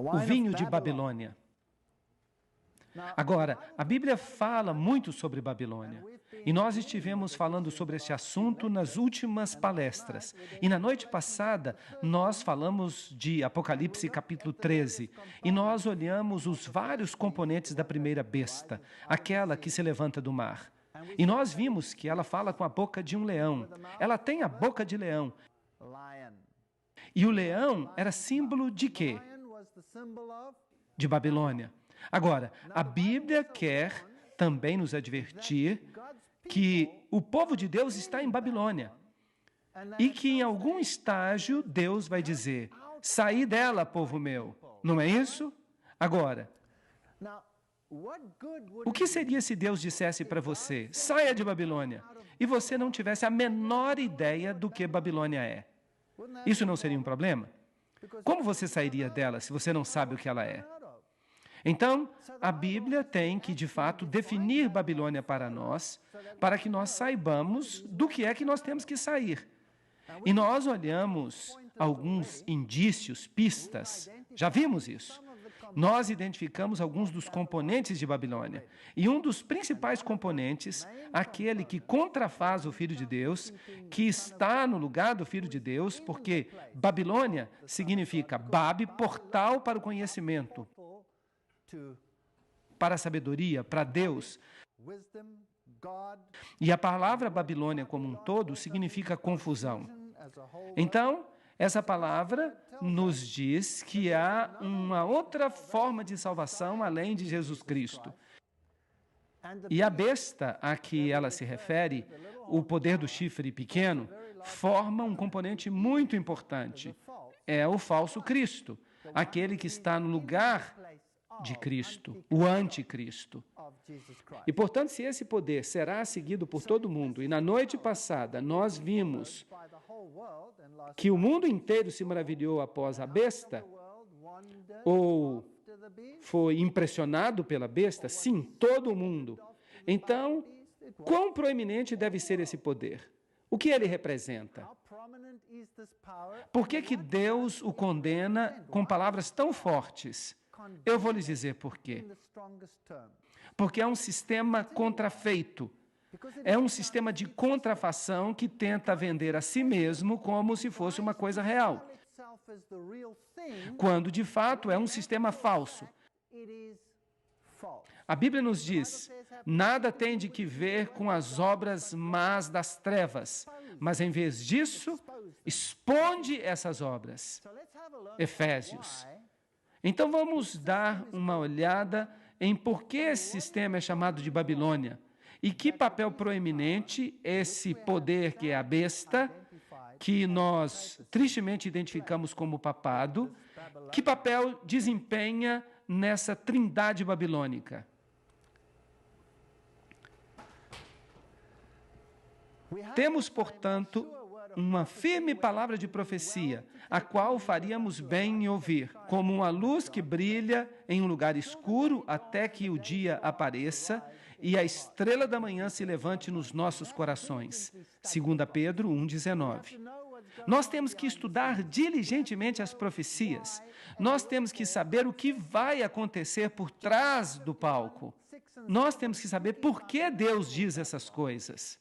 o vinho de Babilônia. Agora, a Bíblia fala muito sobre Babilônia. E nós estivemos falando sobre esse assunto nas últimas palestras. E na noite passada, nós falamos de Apocalipse capítulo 13. E nós olhamos os vários componentes da primeira besta, aquela que se levanta do mar. E nós vimos que ela fala com a boca de um leão. Ela tem a boca de leão. E o leão era símbolo de quê? De Babilônia. Agora, a Bíblia quer também nos advertir que o povo de Deus está em Babilônia e que em algum estágio Deus vai dizer: saí dela, povo meu. Não é isso? Agora, o que seria se Deus dissesse para você: saia de Babilônia, e você não tivesse a menor ideia do que Babilônia é? Isso não seria um problema? Como você sairia dela se você não sabe o que ela é? Então, a Bíblia tem que, de fato, definir Babilônia para nós, para que nós saibamos do que é que nós temos que sair. E nós olhamos alguns indícios, pistas, já vimos isso. Nós identificamos alguns dos componentes de Babilônia. E um dos principais componentes, aquele que contrafaz o Filho de Deus, que está no lugar do Filho de Deus, porque Babilônia significa Babe, portal para o conhecimento, para a sabedoria, para Deus. E a palavra Babilônia como um todo significa confusão. Então, essa palavra nos diz que há uma outra forma de salvação além de Jesus Cristo. E a besta a que ela se refere, o poder do chifre pequeno, forma um componente muito importante. É o falso Cristo, aquele que está no lugar de Cristo, o anticristo. E, portanto, se esse poder será seguido por todo mundo, e na noite passada nós vimos que o mundo inteiro se maravilhou após a besta, ou foi impressionado pela besta, sim, todo mundo. Então, quão proeminente deve ser esse poder? O que ele representa? Por que Deus o condena com palavras tão fortes? Eu vou lhes dizer por quê. Porque é um sistema contrafeito. É um sistema de contrafação que tenta vender a si mesmo como se fosse uma coisa real, quando de fato é um sistema falso. A Bíblia nos diz: nada tem de que ver com as obras más das trevas, mas em vez disso, expõe essas obras. Efésios. Então vamos dar uma olhada em por que esse sistema é chamado de Babilônia e que papel proeminente esse poder que é a besta, que nós tristemente identificamos como papado, que papel desempenha nessa trindade babilônica. Temos, portanto, uma firme palavra de profecia, a qual faríamos bem em ouvir, como uma luz que brilha em um lugar escuro até que o dia apareça e a estrela da manhã se levante nos nossos corações. 2 Pedro 1,19. Nós temos que estudar diligentemente as profecias. Nós temos que saber o que vai acontecer por trás do palco. Nós temos que saber por que Deus diz essas coisas.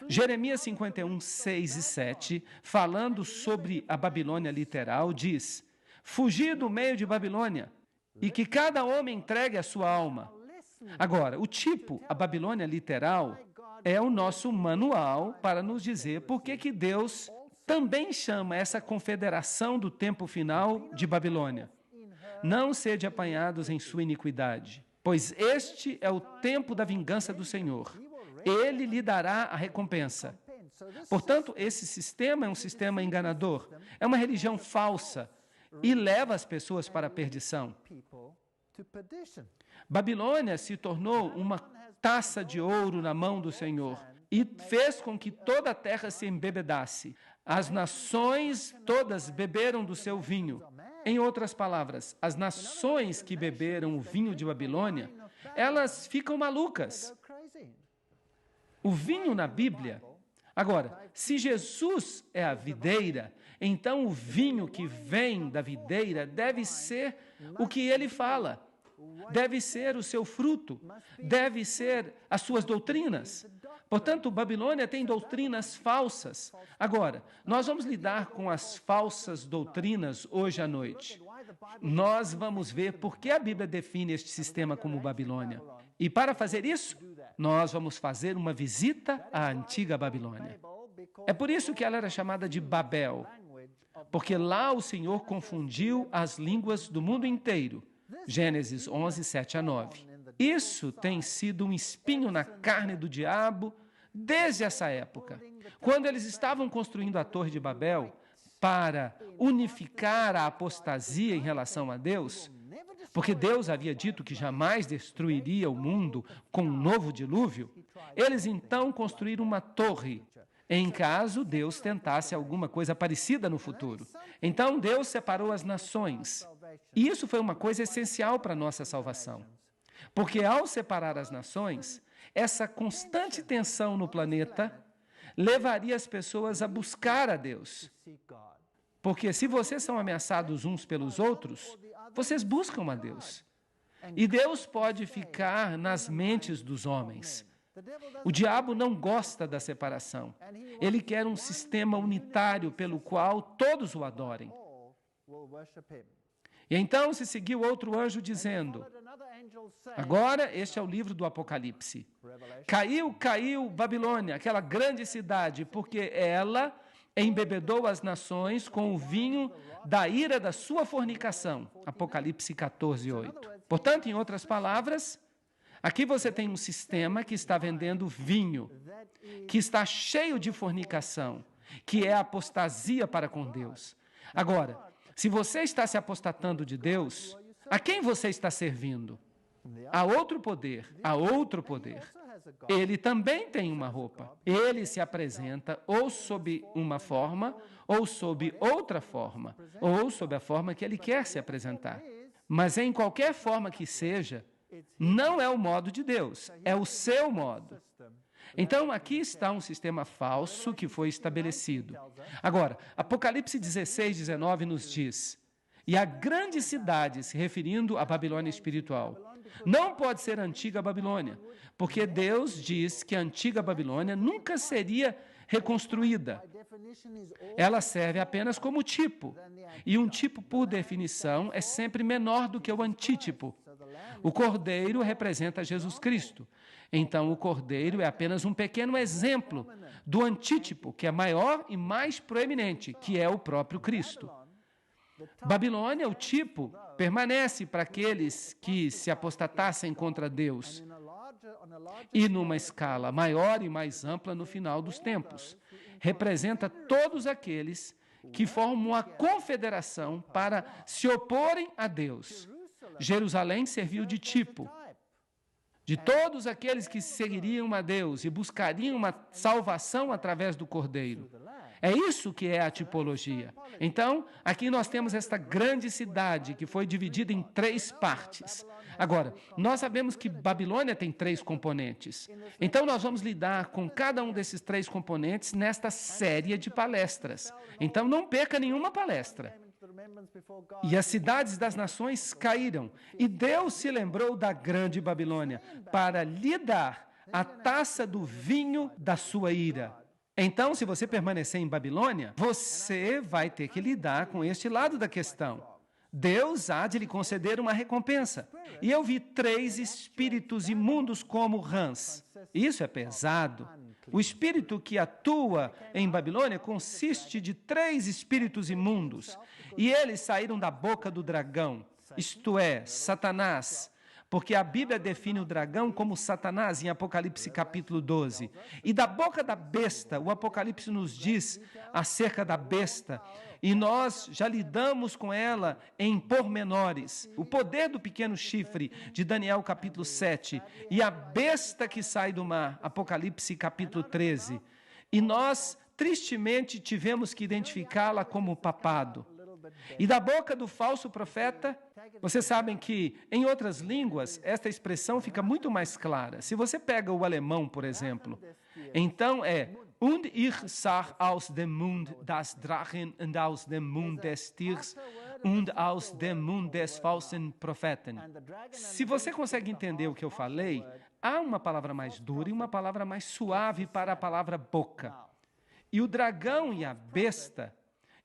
Jeremias 51, 6 e 7, falando sobre a Babilônia literal, diz: fugir do meio de Babilônia, e que cada homem entregue a sua alma. Agora, o tipo, a Babilônia literal, é o nosso manual para nos dizer por que Deus também chama essa confederação do tempo final de Babilônia. Não sede apanhados em sua iniquidade, pois este é o tempo da vingança do Senhor. Ele lhe dará a recompensa. Portanto, esse sistema é um sistema enganador, é uma religião falsa e leva as pessoas para a perdição. Babilônia se tornou uma taça de ouro na mão do Senhor e fez com que toda a terra se embebedasse. As nações todas beberam do seu vinho. Em outras palavras, as nações que beberam o vinho de Babilônia, elas ficam malucas. O vinho na Bíblia. Agora, se Jesus é a videira, Então o vinho que vem da videira deve ser o que ele fala, deve ser o seu fruto, deve ser as suas doutrinas. Portanto, Babilônia tem doutrinas falsas. Agora, nós vamos lidar com as falsas doutrinas hoje à noite. Nós vamos ver por que a Bíblia define este sistema como Babilônia. E para fazer isso, nós vamos fazer uma visita à antiga Babilônia. É por isso que ela era chamada de Babel, porque lá o Senhor confundiu as línguas do mundo inteiro. Gênesis 11, 7 a 9. Isso tem sido um espinho na carne do diabo desde essa época. Quando eles estavam construindo a Torre de Babel para unificar a apostasia em relação a Deus, porque Deus havia dito que jamais destruiria o mundo com um novo dilúvio, eles então construíram uma torre, em caso Deus tentasse alguma coisa parecida no futuro. Então Deus separou as nações. E isso foi uma coisa essencial para a nossa salvação. Porque ao separar as nações, essa constante tensão no planeta levaria as pessoas a buscar a Deus. Porque se vocês são ameaçados uns pelos outros, vocês buscam a Deus. E Deus pode ficar nas mentes dos homens. O diabo não gosta da separação. Ele quer um sistema unitário pelo qual todos o adorem. E então se seguiu outro anjo dizendo, agora este é o livro do Apocalipse, caiu Babilônia, aquela grande cidade, porque ela embebedou as nações com o vinho da ira da sua fornicação. Apocalipse 14, 8. Portanto, em outras palavras, aqui você tem um sistema que está vendendo vinho, que está cheio de fornicação, que é a apostasia para com Deus. Agora, se você está se apostatando de Deus, a quem você está servindo? A outro poder, a outro poder. Ele também tem uma roupa. Ele se apresenta ou sob uma forma, ou sob outra forma, ou sob a forma que ele quer se apresentar. Mas em qualquer forma que seja, não é o modo de Deus, é o seu modo. Então, aqui está um sistema falso que foi estabelecido. Agora, Apocalipse 16, 19 nos diz, e a grande cidade, se referindo à Babilônia espiritual, não pode ser a antiga Babilônia, porque Deus diz que a antiga Babilônia nunca seria reconstruída. Ela serve apenas como tipo, e um tipo, por definição, é sempre menor do que o antítipo. O cordeiro representa Jesus Cristo. Então, o cordeiro é apenas um pequeno exemplo do antítipo, que é maior e mais proeminente, que é o próprio Cristo. Babilônia, o tipo, permanece para aqueles que se apostatassem contra Deus. E numa escala maior e mais ampla no final dos tempos. Representa todos aqueles que formam uma confederação para se oporem a Deus. Jerusalém serviu de tipo de todos aqueles que seguiriam a Deus e buscariam uma salvação através do Cordeiro. É isso que é a tipologia. Então, aqui nós temos esta grande cidade que foi dividida em 3 partes. Agora, nós sabemos que Babilônia tem 3 componentes. Então, nós vamos lidar com cada um desses 3 componentes nesta série de palestras. Então, não perca nenhuma palestra. E as cidades das nações caíram, e Deus se lembrou da grande Babilônia para lhe dar a taça do vinho da sua ira. Então, se você permanecer em Babilônia, você vai ter que lidar com este lado da questão. Deus há de lhe conceder uma recompensa. E eu vi 3 espíritos imundos como rãs. Isso é pesado. O espírito que atua em Babilônia consiste de 3 espíritos imundos. E eles saíram da boca do dragão, isto é, Satanás. Porque a Bíblia define o dragão como Satanás em Apocalipse capítulo 12. E da boca da besta, o Apocalipse nos diz acerca da besta. E nós já lidamos com ela em pormenores. O poder do pequeno chifre, de Daniel capítulo 7. E a besta que sai do mar, Apocalipse capítulo 13. E nós, tristemente, tivemos que identificá-la como papado. E da boca do falso profeta, vocês sabem que, em outras línguas, esta expressão fica muito mais clara. Se você pega o alemão, por exemplo, então é Und ich sah aus dem Mund das Drachen und aus dem Mund des Tiers und aus dem Mund des falschen Propheten. Se você consegue entender o que eu falei, há uma palavra mais dura e uma palavra mais suave para a palavra boca. E o dragão e a besta,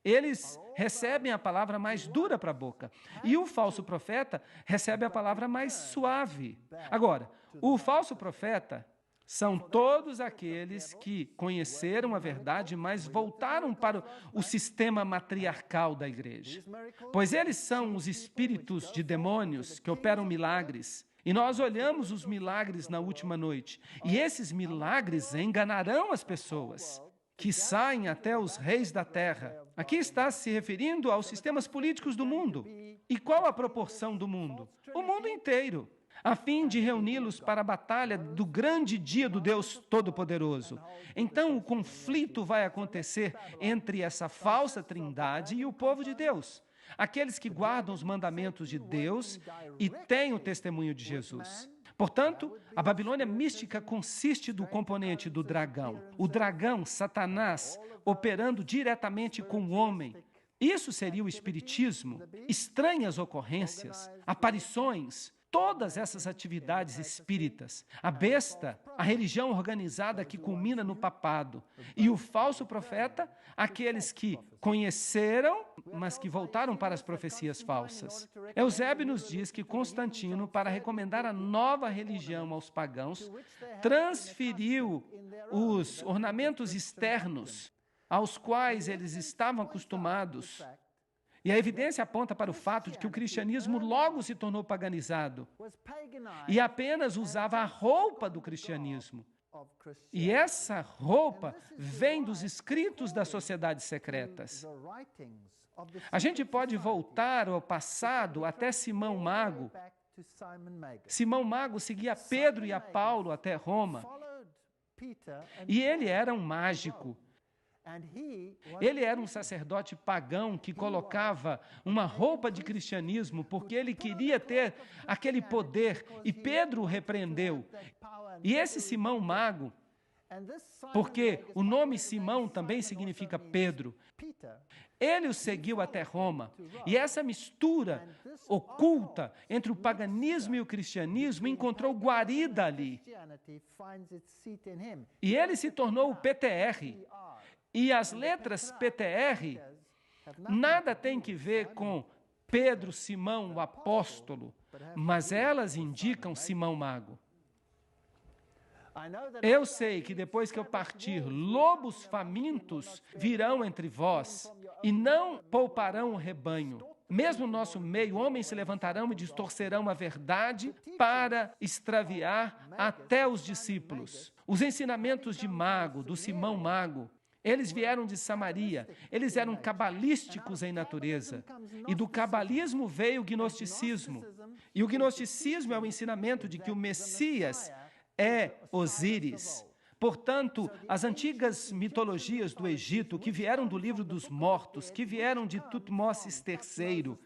eles recebem a palavra mais dura para a boca. E o falso profeta recebe a palavra mais suave. Agora, o falso profeta são todos aqueles que conheceram a verdade, mas voltaram para o sistema matriarcal da igreja. Pois eles são os espíritos de demônios que operam milagres. E nós olhamos os milagres na última noite. E esses milagres enganarão as pessoas, que saem até os reis da terra. Aqui está se referindo aos sistemas políticos do mundo. E qual a proporção do mundo? O mundo inteiro, a fim de reuni-los para a batalha do grande dia do Deus Todo-Poderoso. Então, o conflito vai acontecer entre essa falsa trindade e o povo de Deus, aqueles que guardam os mandamentos de Deus e têm o testemunho de Jesus. Portanto, a Babilônia mística consiste do componente do dragão. O dragão, Satanás, operando diretamente com o homem. Isso seria o espiritismo, estranhas ocorrências, aparições, todas essas atividades espíritas, a besta, a religião organizada que culmina no papado, e o falso profeta, aqueles que conheceram, mas que voltaram para as profecias falsas. Eusébio nos diz que Constantino, para recomendar a nova religião aos pagãos, transferiu os ornamentos externos aos quais eles estavam acostumados. E a evidência aponta para o fato de que o cristianismo logo se tornou paganizado e apenas usava a roupa do cristianismo. E essa roupa vem dos escritos das sociedades secretas. A gente pode voltar ao passado até Simão Mago. Simão Mago seguia Pedro e a Paulo até Roma. E ele era um mágico. Ele era um sacerdote pagão que colocava uma roupa de cristianismo porque ele queria ter aquele poder, e Pedro o repreendeu. E esse Simão Mago, porque o nome Simão também significa Pedro, ele o seguiu até Roma. E essa mistura oculta entre o paganismo e o cristianismo encontrou guarida ali. E ele se tornou o PTR. E as letras PTR nada tem que ver com Pedro, Simão, o apóstolo, mas elas indicam Simão Mago. Eu sei que depois que eu partir, lobos famintos virão entre vós e não pouparão o rebanho. Mesmo no nosso meio, homens se levantarão e distorcerão a verdade para extraviar até os discípulos. Os ensinamentos de Mago, do Simão Mago, eles vieram de Samaria, eles eram cabalísticos em natureza. E do cabalismo veio o gnosticismo. E o gnosticismo é o ensinamento de que o Messias é Osíris. Portanto, as antigas mitologias do Egito, que vieram do livro dos mortos, que vieram de Tutmoses III,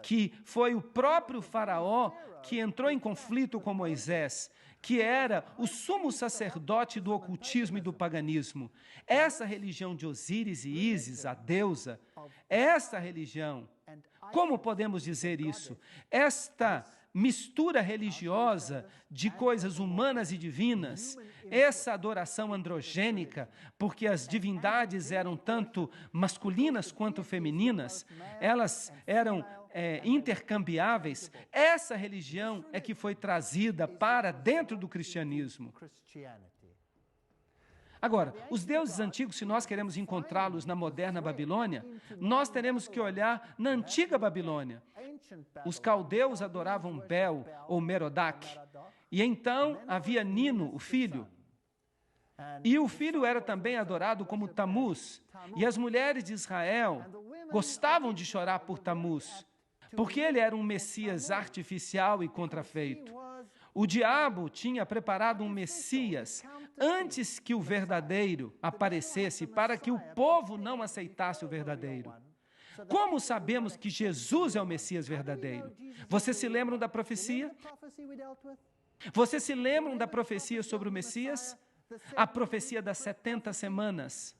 que foi o próprio faraó que entrou em conflito com Moisés, que era o sumo sacerdote do ocultismo e do paganismo. Essa religião de Osíris e Ísis, a deusa, essa religião, como podemos dizer isso? Esta mistura religiosa de coisas humanas e divinas, essa adoração androgênica, porque as divindades eram tanto masculinas quanto femininas, elas eram intercambiáveis. Essa religião é que foi trazida para dentro do cristianismo. Agora, os deuses antigos, se nós queremos encontrá-los na moderna Babilônia, nós teremos que olhar na antiga Babilônia. Os caldeus adoravam Bel ou Merodach, e então havia Nino, o filho. E o filho era também adorado como Tamuz, e as mulheres de Israel gostavam de chorar por Tamuz, porque ele era um Messias artificial e contrafeito. O diabo tinha preparado um Messias antes que o verdadeiro aparecesse, para que o povo não aceitasse o verdadeiro. Como sabemos que Jesus é o Messias verdadeiro? Vocês se lembram da profecia? Vocês se lembram da profecia sobre o Messias? A profecia das 70 semanas.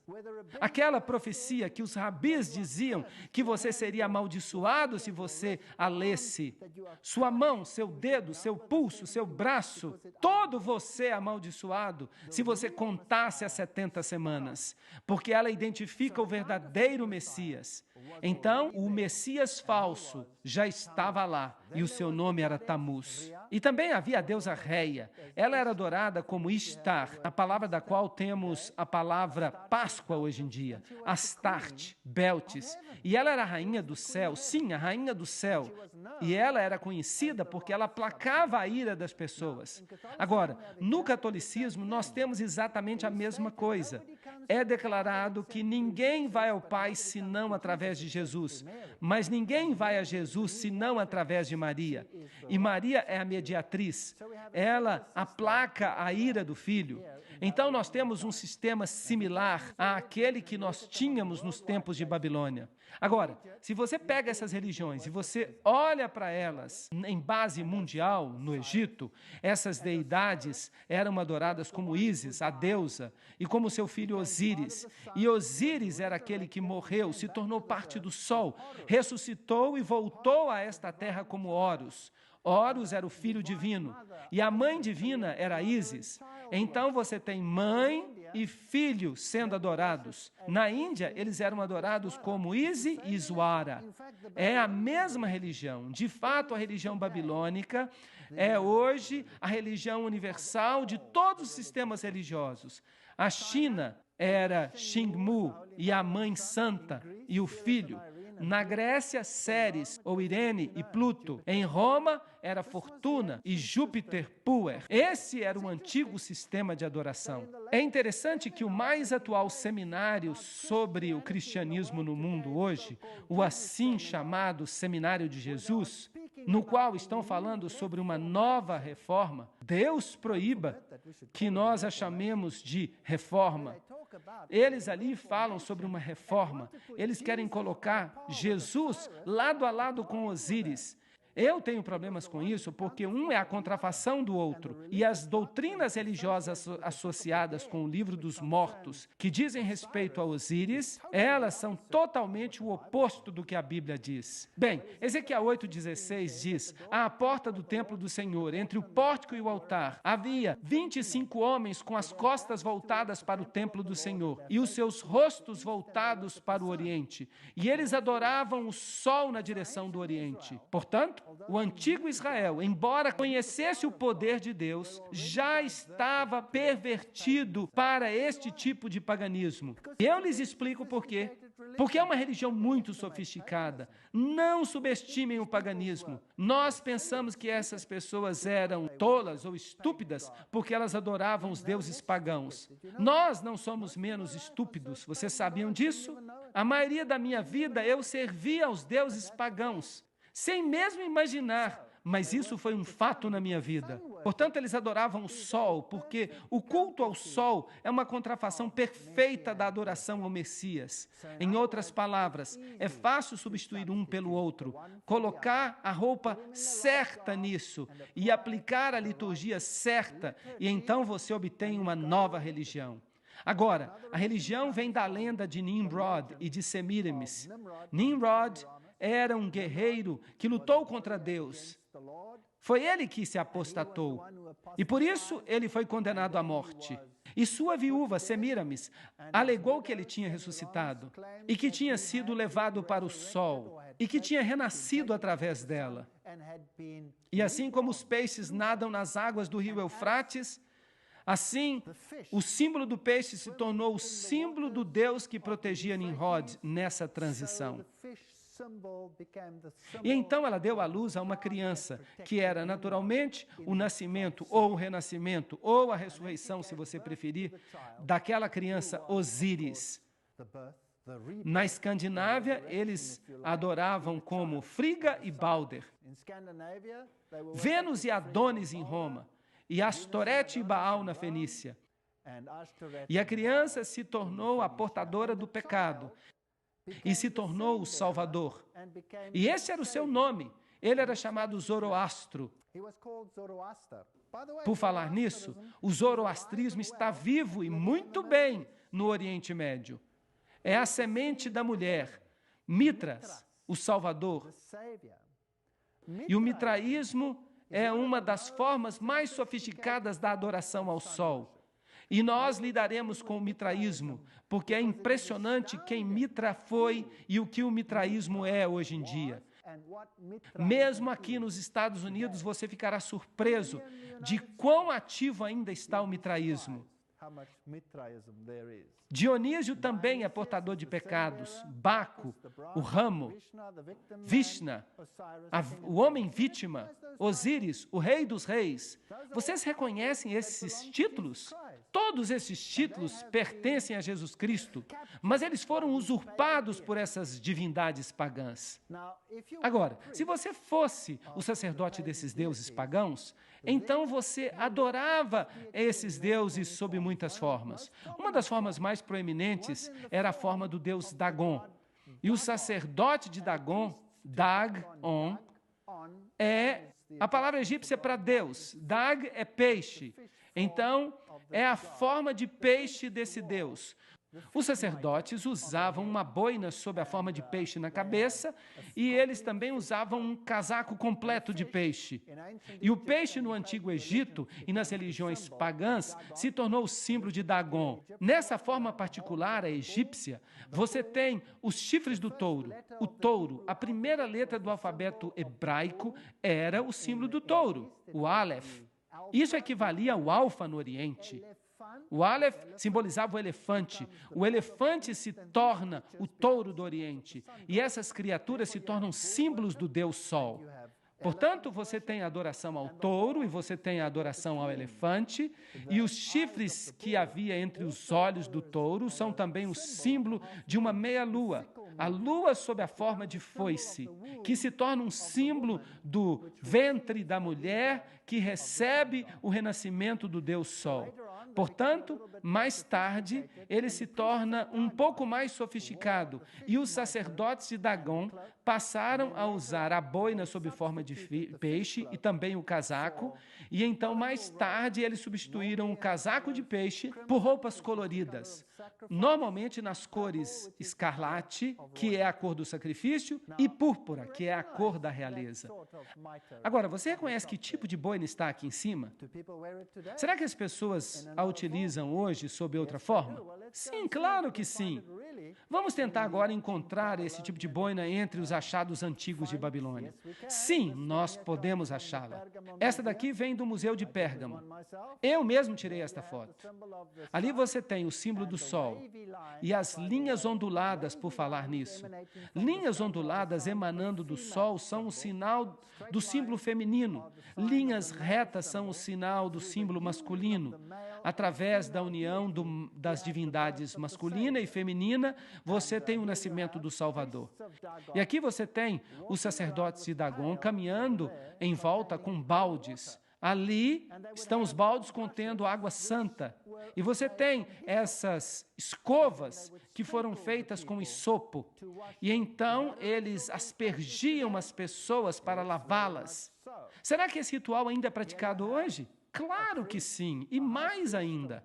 Aquela profecia que os rabis diziam que você seria amaldiçoado se você a lesse. Sua mão, seu dedo, seu pulso, seu braço, todo você é amaldiçoado se você contasse as 70 semanas. Porque ela identifica o verdadeiro Messias. Então, o Messias falso já estava lá e o seu nome era Tamuz. E também havia a deusa Reia. Ela era adorada como Ishtar, a palavra da qual temos a palavra Páscoa hoje em dia. Astarte, Beltis. E ela era a rainha do céu, sim, a rainha do céu. E ela era conhecida porque ela aplacava a ira das pessoas. Agora, no catolicismo, nós temos exatamente a mesma coisa. É declarado que ninguém vai ao Pai senão através de Jesus. Mas ninguém vai a Jesus senão através de Maria. E Maria é a mediatriz. Ela aplaca a ira do Filho. Então, nós temos um sistema similar àquele que nós tínhamos nos tempos de Babilônia. Agora, se você pega essas religiões e você olha para elas em base mundial, no Egito, essas deidades eram adoradas como Ísis, a deusa, e como seu filho Osíris. E Osíris era aquele que morreu, se tornou parte do sol, ressuscitou e voltou a esta terra como Horus. Horus era o filho divino e a mãe divina era Ísis. Então você tem mãe e filho sendo adorados. Na Índia, eles eram adorados como Isi e Iswara. É a mesma religião. De fato, a religião babilônica é hoje a religião universal de todos os sistemas religiosos. A China era Xingmu e a mãe santa e o filho. Na Grécia, Ceres, ou Irene e Pluto. Em Roma, era Fortuna e Júpiter Puer. Esse era o antigo sistema de adoração. É interessante que o mais atual seminário sobre o cristianismo no mundo hoje, o assim chamado Seminário de Jesus, no qual estão falando sobre uma nova reforma, Deus proíba que nós a chamemos de reforma. Eles ali falam sobre uma reforma. Eles querem colocar Jesus lado a lado com Osíris. Eu tenho problemas com isso porque um é a contrafação do outro. E as doutrinas religiosas associadas com o livro dos mortos, que dizem respeito a Osíris, elas são totalmente o oposto do que a Bíblia diz. Bem, Ezequiel 8,16 diz: à porta do templo do Senhor, entre o pórtico e o altar, havia 25 homens com as costas voltadas para o templo do Senhor e os seus rostos voltados para o oriente. E eles adoravam o sol na direção do oriente. Portanto, o antigo Israel, embora conhecesse o poder de Deus, já estava pervertido para este tipo de paganismo. Eu lhes explico por quê. Porque é uma religião muito sofisticada. Não subestimem o paganismo. Nós pensamos que essas pessoas eram tolas ou estúpidas porque elas adoravam os deuses pagãos. Nós não somos menos estúpidos. Vocês sabiam disso? A maioria da minha vida eu servia aos deuses pagãos, sem mesmo imaginar, mas isso foi um fato na minha vida. Portanto, eles adoravam o sol, porque o culto ao sol é uma contrafação perfeita da adoração ao Messias. Em outras palavras, é fácil substituir um pelo outro, colocar a roupa certa nisso e aplicar a liturgia certa, e então você obtém uma nova religião. Agora, a religião vem da lenda de Nimrod e de Semiramis. Nimrod era um guerreiro que lutou contra Deus. Foi ele que se apostatou. E por isso ele foi condenado à morte. E sua viúva, Semiramis, alegou que ele tinha ressuscitado e que tinha sido levado para o sol e que tinha renascido através dela. E assim como os peixes nadam nas águas do rio Eufrates, assim, o símbolo do peixe se tornou o símbolo do Deus que protegia Nimrod nessa transição. E então ela deu à luz a uma criança, que era naturalmente o nascimento ou o renascimento, ou a ressurreição, se você preferir, daquela criança Osíris. Na Escandinávia, eles adoravam como Frigga e Balder, Vênus e Adonis em Roma, e Astorete e Baal na Fenícia. E a criança se tornou a portadora do pecado e se tornou o Salvador. E esse era o seu nome. Ele era chamado Zoroastro. Por falar nisso, o zoroastrismo está vivo e muito bem no Oriente Médio. É a semente da mulher, Mitras, o Salvador. E o mitraísmo é uma das formas mais sofisticadas da adoração ao sol. E nós lidaremos com o mitraísmo, porque é impressionante quem Mitra foi e o que o mitraísmo é hoje em dia. Mesmo aqui nos Estados Unidos, você ficará surpreso de quão ativo ainda está o mitraísmo. Dionísio também é portador de pecados. Baco, o ramo. Vishna, o homem vítima. Osíris, o rei dos reis. Vocês reconhecem esses títulos? Todos esses títulos pertencem a Jesus Cristo, mas eles foram usurpados por essas divindades pagãs. Agora, se você fosse o sacerdote desses deuses pagãos, então você adorava esses deuses sob muitas formas. Uma das formas mais proeminentes era a forma do deus Dagon. E o sacerdote de Dagon, Dagon, é a palavra egípcia para Deus. Dag é peixe. Então, é a forma de peixe desse Deus. Os sacerdotes usavam uma boina sob a forma de peixe na cabeça e eles também usavam um casaco completo de peixe. E o peixe no Antigo Egito e nas religiões pagãs se tornou o símbolo de Dagon. Nessa forma particular, a egípcia, você tem os chifres do touro. O touro, a primeira letra do alfabeto hebraico, era o símbolo do touro, o Aleph. Isso equivalia ao alfa no Oriente. O Aleph simbolizava o elefante. O elefante se torna o touro do Oriente. E essas criaturas se tornam símbolos do Deus Sol. Portanto, você tem a adoração ao touro e você tem a adoração ao elefante. E os chifres que havia entre os olhos do touro são também o símbolo de uma meia-lua. A lua sob a forma de foice, que se torna um símbolo do ventre da mulher que recebe o renascimento do Deus Sol. Portanto, mais tarde, ele se torna um pouco mais sofisticado e os sacerdotes de Dagon passaram a usar a boina sob forma de peixe e também o casaco, e então, mais tarde, eles substituíram o casaco de peixe por roupas coloridas, normalmente nas cores escarlate, que é a cor do sacrifício, e púrpura, que é a cor da realeza. Agora, você reconhece que tipo de boina está aqui em cima? Será que as pessoas a utilizam hoje sob outra forma? Sim, claro que sim. Vamos tentar agora encontrar esse tipo de boina entre os achados antigos de Babilônia. Sim, nós podemos achá-la. Esta daqui vem do Museu de Pérgamo. Eu mesmo tirei esta foto. Ali você tem o símbolo do sol e as linhas onduladas, por falar nisso. Linhas onduladas emanando do sol são o sinal do símbolo feminino. Linhas retas são o sinal do símbolo masculino. Através da união das divindades masculina e feminina, você tem o nascimento do Salvador. E aqui você tem os sacerdotes de Dagon caminhando em volta com baldes. Ali estão os baldes contendo água santa. E você tem essas escovas que foram feitas com isopo. E então eles aspergiam as pessoas para lavá-las. Será que esse ritual ainda é praticado hoje? Claro que sim, e mais ainda.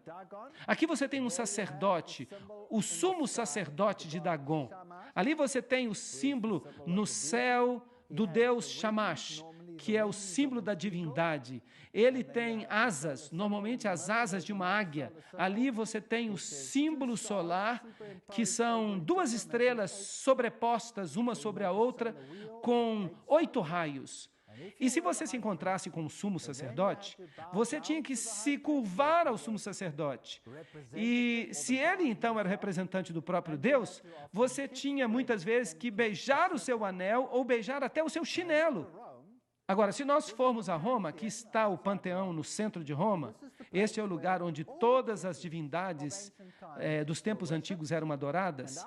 Aqui você tem um sacerdote, o sumo sacerdote de Dagon. Ali você tem o símbolo no céu do deus Shamash, que é o símbolo da divindade. Ele tem asas, normalmente as asas de uma águia. Ali você tem o símbolo solar, que são duas estrelas sobrepostas uma sobre a outra, com 8 raios. E se você se encontrasse com o sumo sacerdote, você tinha que se curvar ao sumo sacerdote. E se ele, então, era o representante do próprio Deus, você tinha, muitas vezes, que beijar o seu anel ou beijar até o seu chinelo. Agora, se nós formos a Roma, aqui está o Panteão no centro de Roma. Este é o lugar onde todas as divindades dos tempos antigos eram adoradas.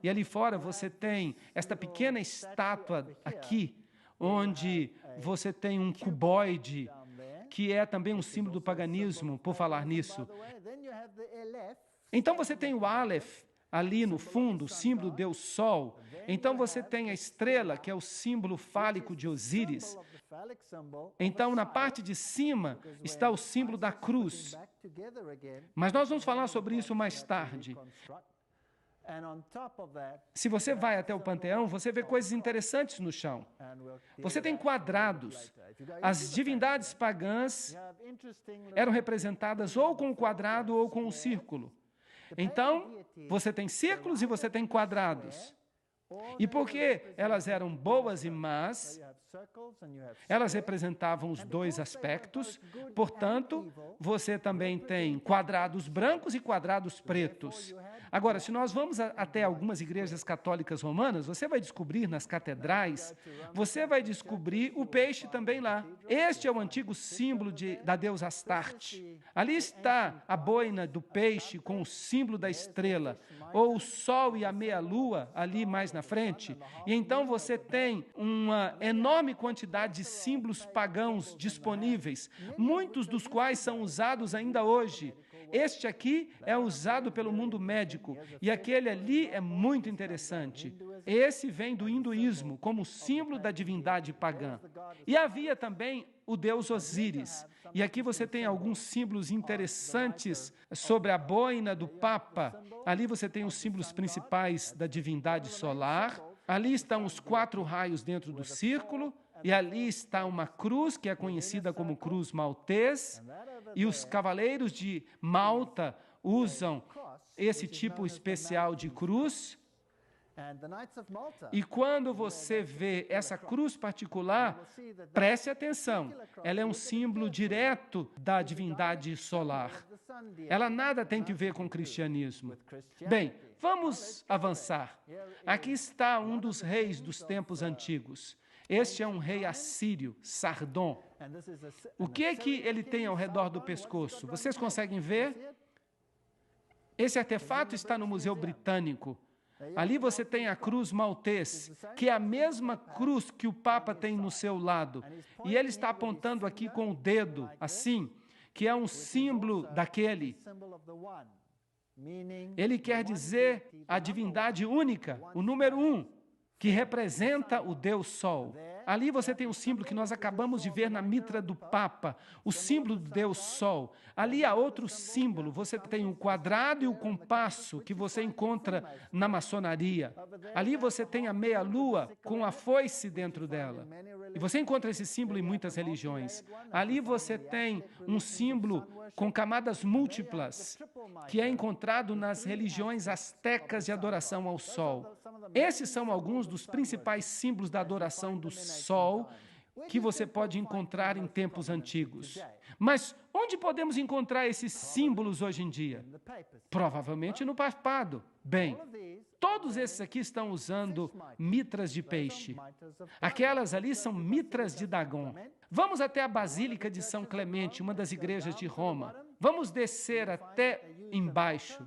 E ali fora você tem esta pequena estátua aqui, onde você tem um cuboide, que é também um símbolo do paganismo, por falar nisso. Então você tem o Aleph ali no fundo, o símbolo do Deus Sol. Então você tem a estrela, que é o símbolo fálico de Osíris. Então, na parte de cima está o símbolo da cruz. Mas nós vamos falar sobre isso mais tarde. Se você vai até o Panteão, você vê coisas interessantes no chão. Você tem quadrados. As divindades pagãs eram representadas ou com o quadrado ou com o círculo. Então, você tem círculos e você tem quadrados. E porque elas eram boas e más, elas representavam os dois aspectos, portanto, você também tem quadrados brancos e quadrados pretos. Agora, se nós vamos até algumas igrejas católicas romanas, você vai descobrir nas catedrais, você vai descobrir o peixe também lá. Este é o antigo símbolo da deusa Astarte. Ali está a boina do peixe com o símbolo da estrela, ou o sol e a meia-lua ali mais na frente. E então você tem uma enorme quantidade de símbolos pagãos disponíveis, muitos dos quais são usados ainda hoje. Este aqui é usado pelo mundo médico e aquele ali é muito interessante. Esse vem do hinduísmo como símbolo da divindade pagã. E havia também o deus Osíris. E aqui você tem alguns símbolos interessantes sobre a boina do Papa. Ali você tem os símbolos principais da divindade solar. Ali estão os 4 raios dentro do círculo. E ali está uma cruz, que é conhecida como cruz maltês, e os cavaleiros de Malta usam esse tipo especial de cruz. E quando você vê essa cruz particular, preste atenção, ela é um símbolo direto da divindade solar. Ela nada tem que ver com o cristianismo. Bem, vamos avançar. Aqui está um dos reis dos tempos antigos. Este é um rei assírio, Sardom. O que é que ele tem ao redor do pescoço? Vocês conseguem ver? Esse artefato está no Museu Britânico. Ali você tem a cruz maltês, que é a mesma cruz que o Papa tem no seu lado. E ele está apontando aqui com o dedo, assim, que é um símbolo daquele. Ele quer dizer a divindade única, o número 1. Que representa o Deus Sol. Ali você tem o símbolo que nós acabamos de ver na mitra do Papa, o símbolo do Deus Sol. Ali há outro símbolo, você tem o quadrado e o compasso que você encontra na maçonaria. Ali você tem a meia-lua com a foice dentro dela. E você encontra esse símbolo em muitas religiões. Ali você tem um símbolo com camadas múltiplas, que é encontrado nas religiões astecas de adoração ao Sol. Esses são alguns dos principais símbolos da adoração do Sol que você pode encontrar em tempos antigos. Mas onde podemos encontrar esses símbolos hoje em dia? Provavelmente no papado. Bem, todos esses aqui estão usando mitras de peixe. Aquelas ali são mitras de Dagon. Vamos até a Basílica de São Clemente, uma das igrejas de Roma. Vamos descer até embaixo.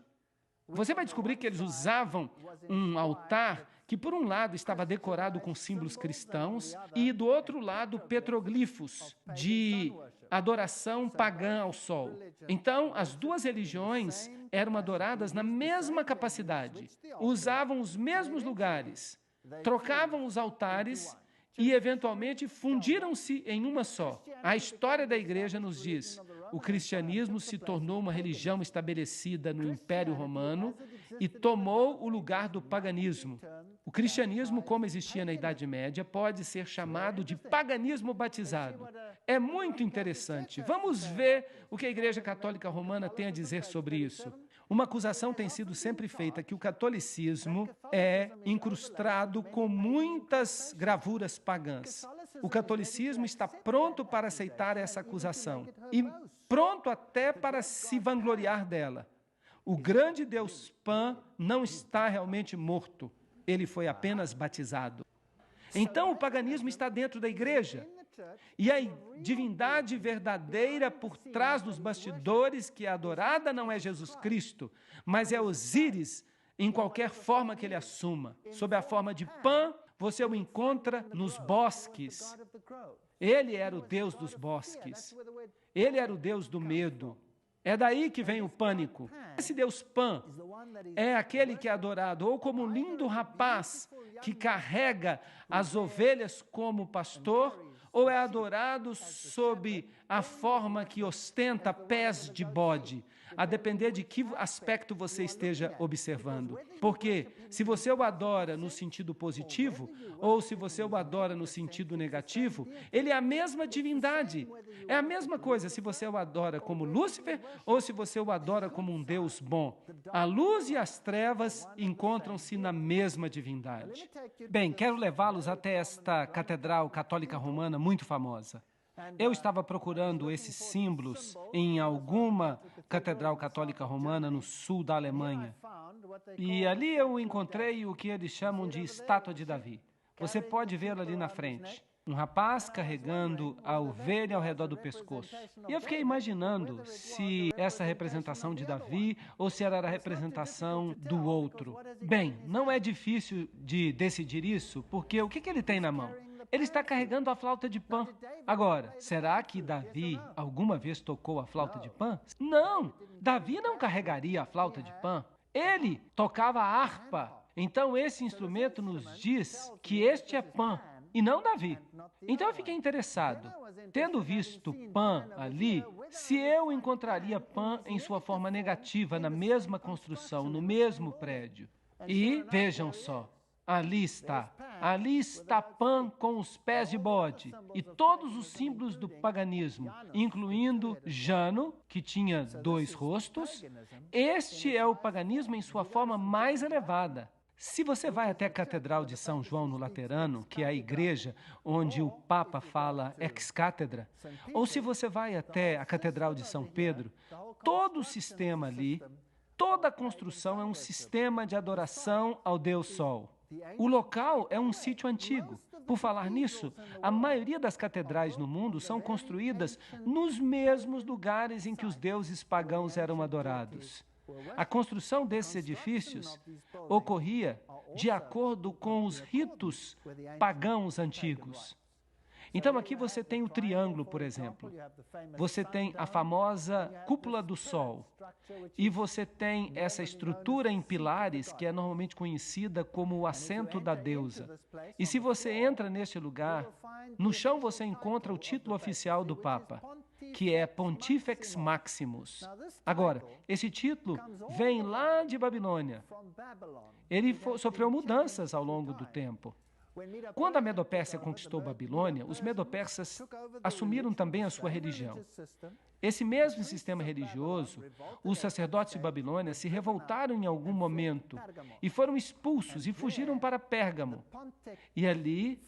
Você vai descobrir que eles usavam um altar que, por um lado, estava decorado com símbolos cristãos e, do outro lado, petroglifos de adoração pagã ao sol. Então, as duas religiões eram adoradas na mesma capacidade, usavam os mesmos lugares, trocavam os altares e, eventualmente, fundiram-se em uma só. A história da igreja nos diz: o cristianismo se tornou uma religião estabelecida no Império Romano e tomou o lugar do paganismo. O cristianismo, como existia na Idade Média, pode ser chamado de paganismo batizado. É muito interessante. Vamos ver o que a Igreja Católica Romana tem a dizer sobre isso. Uma acusação tem sido sempre feita que o catolicismo é incrustado com muitas gravuras pagãs. O catolicismo está pronto para aceitar essa acusação e pronto até para se vangloriar dela. O grande Deus Pan não está realmente morto, ele foi apenas batizado. Então o paganismo está dentro da igreja. E a divindade verdadeira por trás dos bastidores que é adorada não é Jesus Cristo, mas é Osíris, em qualquer forma que ele assuma. Sob a forma de Pan, você o encontra nos bosques. Ele era o Deus dos bosques. Ele era o Deus do medo. É daí que vem o pânico. Esse Deus Pan é aquele que é adorado ou como um lindo rapaz que carrega as ovelhas como pastor, ou é adorado sob a forma que ostenta pés de bode, a depender de que aspecto você esteja observando. Porque se você o adora no sentido positivo, ou se você o adora no sentido negativo, ele é a mesma divindade. É a mesma coisa se você o adora como Lúcifer, ou se você o adora como um Deus bom. A luz e as trevas encontram-se na mesma divindade. Bem, quero levá-los até esta catedral católica romana muito famosa. Eu estava procurando esses símbolos em alguma catedral católica romana no sul da Alemanha. E ali eu encontrei o que eles chamam de estátua de Davi. Você pode vê-la ali na frente. Um rapaz carregando a ovelha ao redor do pescoço. E eu fiquei imaginando se essa representação de Davi ou se era a representação do outro. Bem, não é difícil de decidir isso, porque o que ele tem na mão? Ele está carregando a flauta de Pan. Agora, será que Davi alguma vez tocou a flauta de Pan? Não! Davi não carregaria a flauta de Pan. Ele tocava a harpa. Então, esse instrumento nos diz que este é Pan e não Davi. Então, eu fiquei interessado, tendo visto Pan ali, se eu encontraria Pan em sua forma negativa, na mesma construção, no mesmo prédio. E, vejam só, ali está Pan com os pés de bode e todos os símbolos do paganismo, incluindo Jano, que tinha 2 rostos. Este é o paganismo em sua forma mais elevada. Se você vai até a Catedral de São João no Laterano, que é a igreja onde o Papa fala ex-cátedra, ou se você vai até a Catedral de São Pedro, todo o sistema ali, toda a construção é um sistema de adoração ao Deus Sol. O local é um sítio antigo. Por falar nisso, a maioria das catedrais no mundo são construídas nos mesmos lugares em que os deuses pagãos eram adorados. A construção desses edifícios ocorria de acordo com os ritos pagãos antigos. Então, aqui você tem o triângulo, por exemplo. Você tem a famosa cúpula do Sol. E você tem essa estrutura em pilares que é normalmente conhecida como o assento da deusa. E se você entra neste lugar, no chão você encontra o título oficial do Papa, que é Pontifex Maximus. Agora, esse título vem lá de Babilônia. Ele sofreu mudanças ao longo do tempo. Quando a Medo-Pérsia conquistou Babilônia, os Medo-Persas assumiram também a sua religião. Esse mesmo sistema religioso, os sacerdotes de Babilônia se revoltaram em algum momento e foram expulsos e fugiram para Pérgamo. E ali,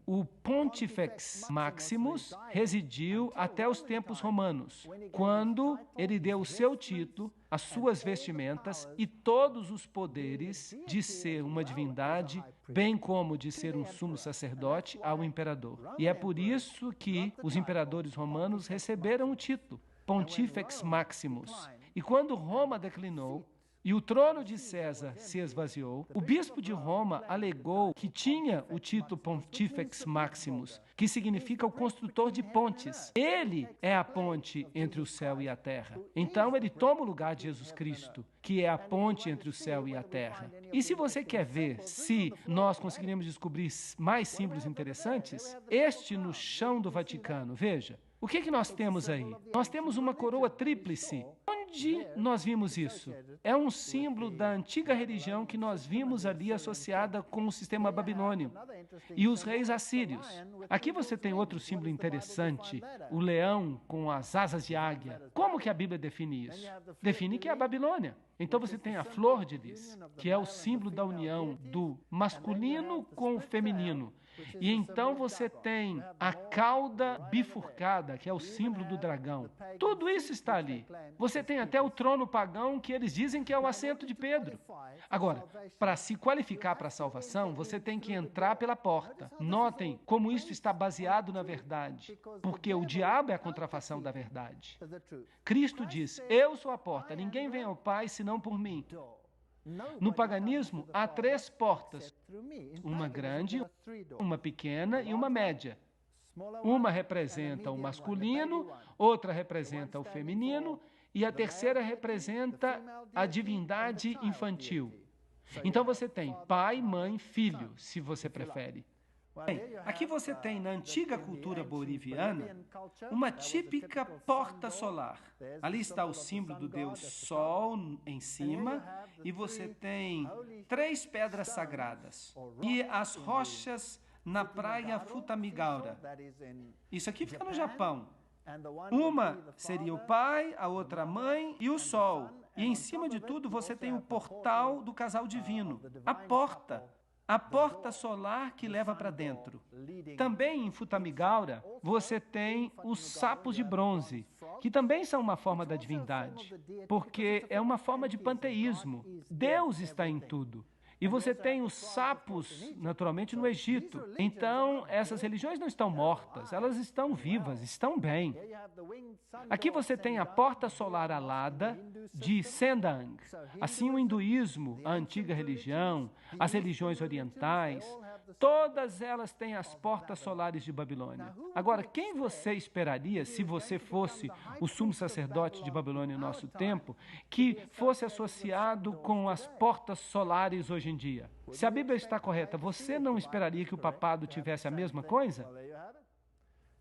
o Pontifex Maximus residiu até os tempos romanos, quando ele deu o seu título, as suas vestimentas e todos os poderes de ser uma divindade, bem como de ser um sumo sacerdote ao imperador. E é por isso que os imperadores romanos receberam o título, Pontifex Maximus. E quando Roma declinou e o trono de César se esvaziou, o bispo de Roma alegou que tinha o título Pontifex Maximus, que significa o construtor de pontes. Ele é a ponte entre o céu e a terra. Então ele toma o lugar de Jesus Cristo, que é a ponte entre o céu e a terra. E se você quer ver se nós conseguiremos descobrir mais símbolos interessantes, este no chão do Vaticano, veja. O que nós temos aí? Nós temos uma coroa tríplice. Onde nós vimos isso? É um símbolo da antiga religião que nós vimos ali associada com o sistema babilônio e os reis assírios. Aqui você tem outro símbolo interessante, o leão com as asas de águia. Como que a Bíblia define isso? Define que é a Babilônia. Então você tem a flor de lis, que é o símbolo da união do masculino com o feminino. E então você tem a cauda bifurcada, que é o símbolo do dragão. Tudo isso está ali. Você tem até o trono pagão, que eles dizem que é o assento de Pedro. Agora, para se qualificar para a salvação, você tem que entrar pela porta. Notem como isso está baseado na verdade, porque o diabo é a contrafação da verdade. Cristo diz, eu sou a porta, ninguém vem ao Pai senão por mim. No paganismo, há 3 portas, uma grande, uma pequena e uma média. Uma representa o masculino, outra representa o feminino e a terceira representa a divindade infantil. Então você tem pai, mãe, filho, se você prefere. Bem, aqui você tem, na antiga cultura boliviana, uma típica porta solar. Ali está o símbolo do deus Sol em cima, e você tem 3 pedras sagradas. E as rochas na praia Futamigaura. Isso aqui fica no Japão. Uma seria o pai, a outra a mãe e o sol. E em cima de tudo você tem o portal do casal divino, a porta solar que leva para dentro. Também em Futamigaura você tem os sapos de bronze, que também são uma forma da divindade, porque é uma forma de panteísmo. Deus está em tudo. E você tem os sapos, naturalmente, no Egito. Então, essas religiões não estão mortas, elas estão vivas, estão bem. Aqui você tem a porta solar alada de Sendang. Assim, o hinduísmo, a antiga religião, as religiões orientais, todas elas têm as portas solares de Babilônia. Agora, quem você esperaria, se você fosse o sumo sacerdote de Babilônia em nosso tempo, que fosse associado com as portas solares hoje em dia? Se a Bíblia está correta, você não esperaria que o papado tivesse a mesma coisa?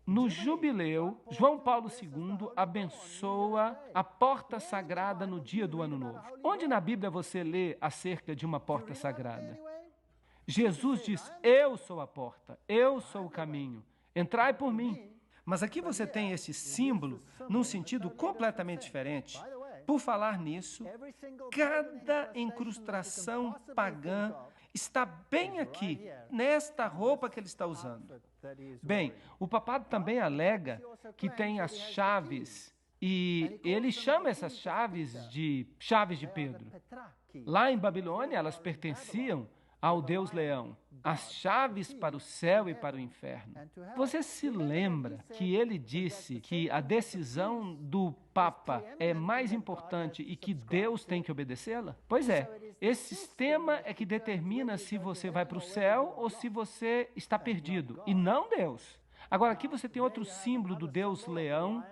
No jubileu, João Paulo II abençoa a porta sagrada no dia do Ano Novo. Onde na Bíblia você lê acerca de uma porta sagrada? Jesus diz, eu sou a porta, eu sou o caminho, entrai por mim. Mas aqui você tem esse símbolo num sentido completamente diferente. Por falar nisso, cada incrustação pagã está bem aqui, nesta roupa que ele está usando. Bem, o papado também alega que tem as chaves, e ele chama essas chaves de Pedro. Lá em Babilônia, elas pertenciam ao Deus Leão, as chaves para o céu e para o inferno. Você se lembra que ele disse que a decisão do Papa é mais importante e que Deus tem que obedecê-la? Pois é, esse sistema é que determina se você vai para o céu ou se você está perdido, e não Deus. Agora, aqui você tem outro símbolo do Deus Leão,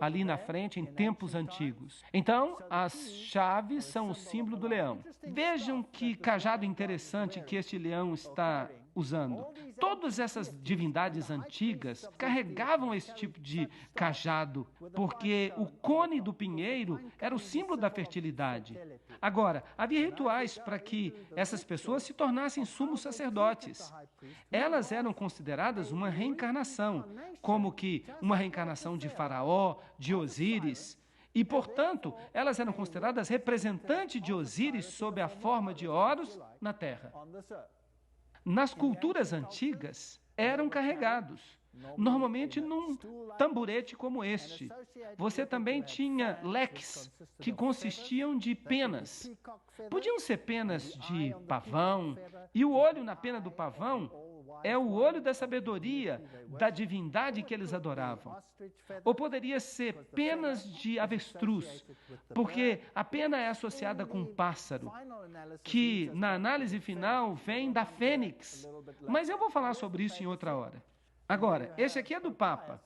ali na frente, em tempos antigos. Então, as chaves são o símbolo do leão. Vejam que cajado interessante que este leão está usando. Todas essas divindades antigas carregavam esse tipo de cajado, porque o cone do pinheiro era o símbolo da fertilidade. Agora, havia rituais para que essas pessoas se tornassem sumos sacerdotes. Elas eram consideradas uma reencarnação, como que uma reencarnação de Faraó, de Osíris, e, portanto, elas eram consideradas representantes de Osíris sob a forma de Horus na terra. Nas culturas antigas, eram carregados, normalmente num tamborete como este. Você também tinha leques, que consistiam de penas. Podiam ser penas de pavão, e o olho na pena do pavão é o olho da sabedoria, da divindade que eles adoravam. Ou poderia ser penas de avestruz, porque a pena é associada com um pássaro, que na análise final vem da fênix. Mas eu vou falar sobre isso em outra hora. Agora, este aqui é do Papa,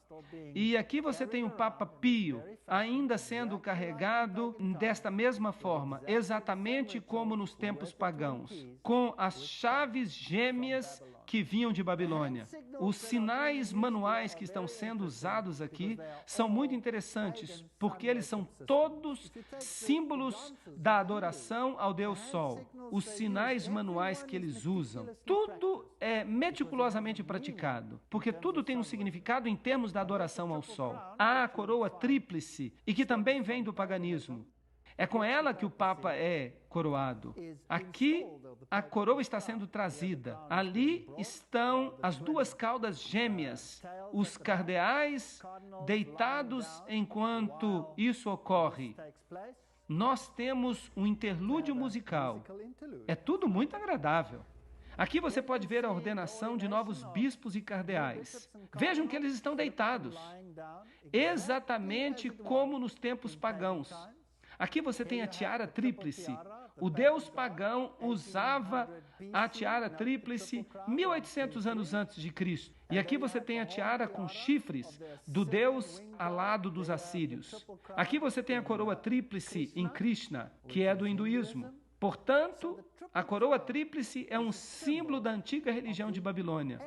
e aqui você tem o Papa Pio, ainda sendo carregado desta mesma forma, exatamente como nos tempos pagãos, com as chaves gêmeas que vinham de Babilônia. Os sinais manuais que estão sendo usados aqui são muito interessantes, porque eles são todos símbolos da adoração ao Deus Sol. Os sinais manuais que eles usam, tudo é meticulosamente praticado, porque tudo tem um significado em termos da adoração ao Sol. Há a coroa tríplice, e que também vem do paganismo. É com ela que o Papa é coroado. Aqui, a coroa está sendo trazida. Ali estão as duas caudas gêmeas, os cardeais deitados enquanto isso ocorre. Nós temos um interlúdio musical. É tudo muito agradável. Aqui você pode ver a ordenação de novos bispos e cardeais. Vejam que eles estão deitados, exatamente como nos tempos pagãos. Aqui você tem a tiara tríplice, O deus pagão usava a tiara tríplice 1800 anos antes de Cristo. E aqui você tem a tiara com chifres do deus alado dos assírios. Aqui você tem a coroa tríplice em Krishna, que é do hinduísmo. Portanto, a coroa tríplice é um símbolo da antiga religião de Babilônia.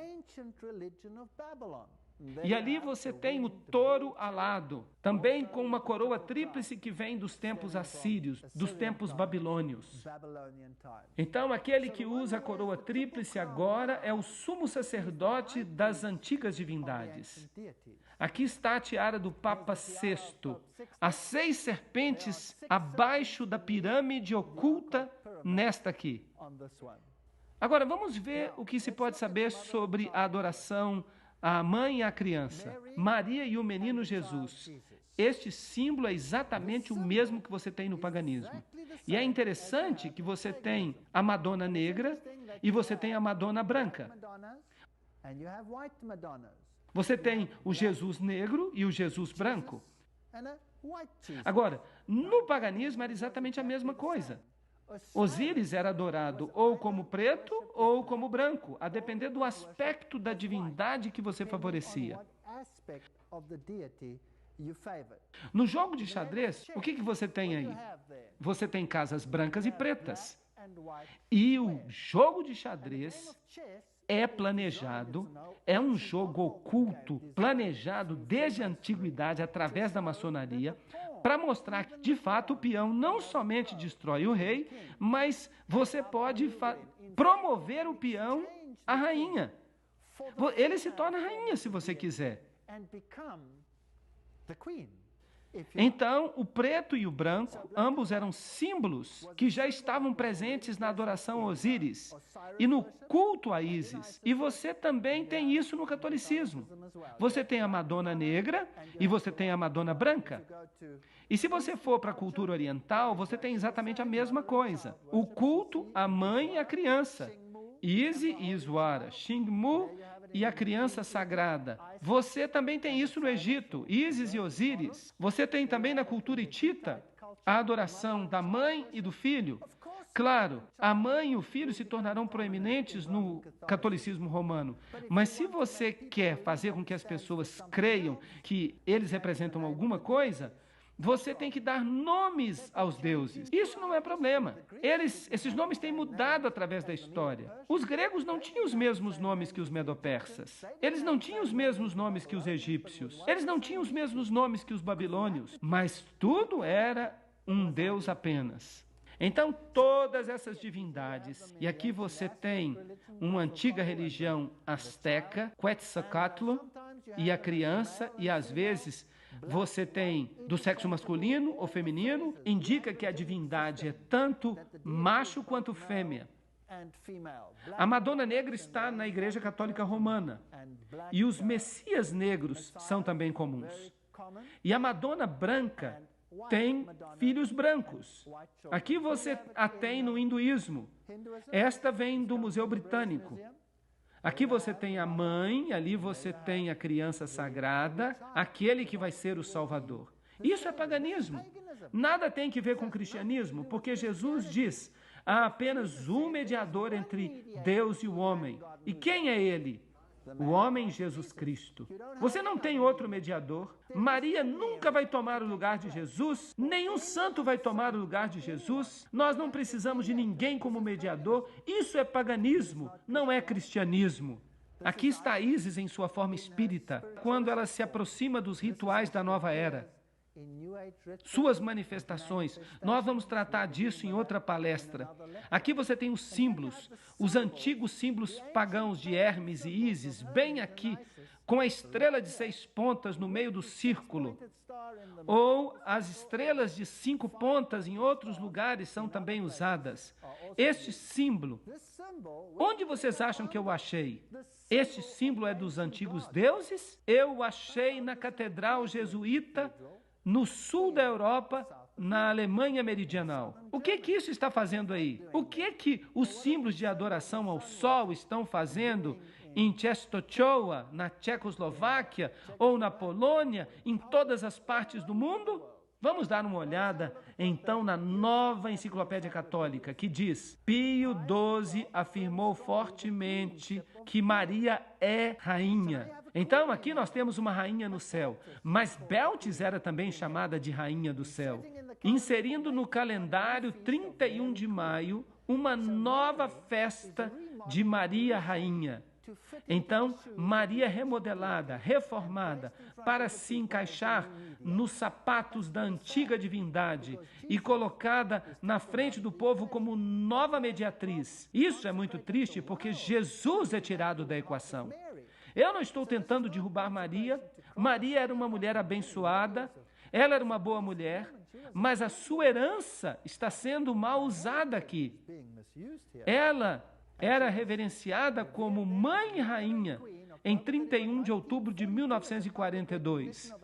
E ali você tem o touro alado, também com uma coroa tríplice que vem dos tempos assírios, dos tempos babilônios. Então, aquele que usa a coroa tríplice agora é o sumo sacerdote das antigas divindades. Aqui está a tiara do Papa VI, as 6 serpentes abaixo da pirâmide oculta nesta aqui. Agora, vamos ver o que se pode saber sobre a adoração à mãe e à criança, Maria e o menino Jesus. Este símbolo é exatamente o mesmo que você tem no paganismo. E é interessante que você tem a Madonna negra e você tem a Madonna branca. Você tem o Jesus negro e o Jesus branco. Agora, no paganismo era exatamente a mesma coisa. Osíris era adorado ou como preto ou como branco, a depender do aspecto da divindade que você favorecia. No jogo de xadrez, o que você tem aí? Você tem casas brancas e pretas. E o jogo de xadrez é planejado, é um jogo oculto, planejado desde a antiguidade através da maçonaria, para mostrar que, de fato, o peão não somente destrói o rei, mas você pode promover o peão à rainha. Ele se torna rainha se você quiser. Então, o preto e o branco, ambos eram símbolos que já estavam presentes na adoração a Osíris e no culto a Ísis. E você também tem isso no catolicismo. Você tem a Madonna negra e você tem a Madonna branca. E se você for para a cultura oriental, você tem exatamente a mesma coisa. O culto à mãe e à criança. Isis e Iswara, Xingmu e a criança sagrada. Você também tem isso no Egito, Ísis e Osíris. Você tem também na cultura hitita a adoração da mãe e do filho. Claro, a mãe e o filho se tornarão proeminentes no catolicismo romano. Mas se você quer fazer com que as pessoas creiam que eles representam alguma coisa, você tem que dar nomes aos deuses. Isso não é problema. Esses nomes têm mudado através da história. Os gregos não tinham os mesmos nomes que os medo-persas. Eles não tinham os mesmos nomes que os egípcios. Eles não tinham os mesmos nomes que os babilônios. Mas tudo era um deus apenas. Então, todas essas divindades, e aqui você tem uma antiga religião asteca, Quetzalcoatl, e a criança, e às vezes você tem do sexo masculino ou feminino, indica que a divindade é tanto macho quanto fêmea. A Madonna negra está na Igreja Católica Romana e os messias negros são também comuns. E a Madonna branca tem filhos brancos. Aqui você a tem no hinduísmo. Esta vem do Museu Britânico. Aqui você tem a mãe, ali você tem a criança sagrada, aquele que vai ser o Salvador. Isso é paganismo. Nada tem que ver com o cristianismo, porque Jesus diz: há apenas um mediador entre Deus e o homem. E quem é ele? O homem Jesus Cristo. Você não tem outro mediador. Maria nunca vai tomar o lugar de Jesus. Nenhum santo vai tomar o lugar de Jesus. Nós não precisamos de ninguém como mediador. Isso é paganismo, não é cristianismo. Aqui está Ísis em sua forma espírita, quando ela se aproxima dos rituais da nova era. Suas manifestações, nós vamos tratar disso em outra palestra. Aqui você tem os símbolos, os antigos símbolos pagãos de Hermes e Ísis, bem aqui, com a estrela de 6 pontas no meio do círculo. Ou as estrelas de 5 pontas em outros lugares são também usadas. Este símbolo, onde vocês acham que eu achei? Este símbolo é dos antigos deuses? Eu o achei na Catedral Jesuíta, no sul da Europa, na Alemanha meridional. O que isso está fazendo aí? O que os símbolos de adoração ao sol estão fazendo em Częstochowa, na Tchecoslováquia, ou na Polônia, em todas as partes do mundo? Vamos dar uma olhada, então, na Nova Enciclopédia Católica, que diz: Pio XII afirmou fortemente que Maria é rainha. Então, aqui nós temos uma rainha no céu, mas Beltis era também chamada de rainha do céu, inserindo no calendário 31 de maio uma nova festa de Maria Rainha. Então, Maria remodelada, reformada, para se encaixar nos sapatos da antiga divindade e colocada na frente do povo como nova mediatriz. Isso é muito triste porque Jesus é tirado da equação. Eu não estou tentando derrubar Maria. Maria era uma mulher abençoada, ela era uma boa mulher, mas a sua herança está sendo mal usada aqui. Ela era reverenciada como mãe e rainha em 31 de outubro de 1942,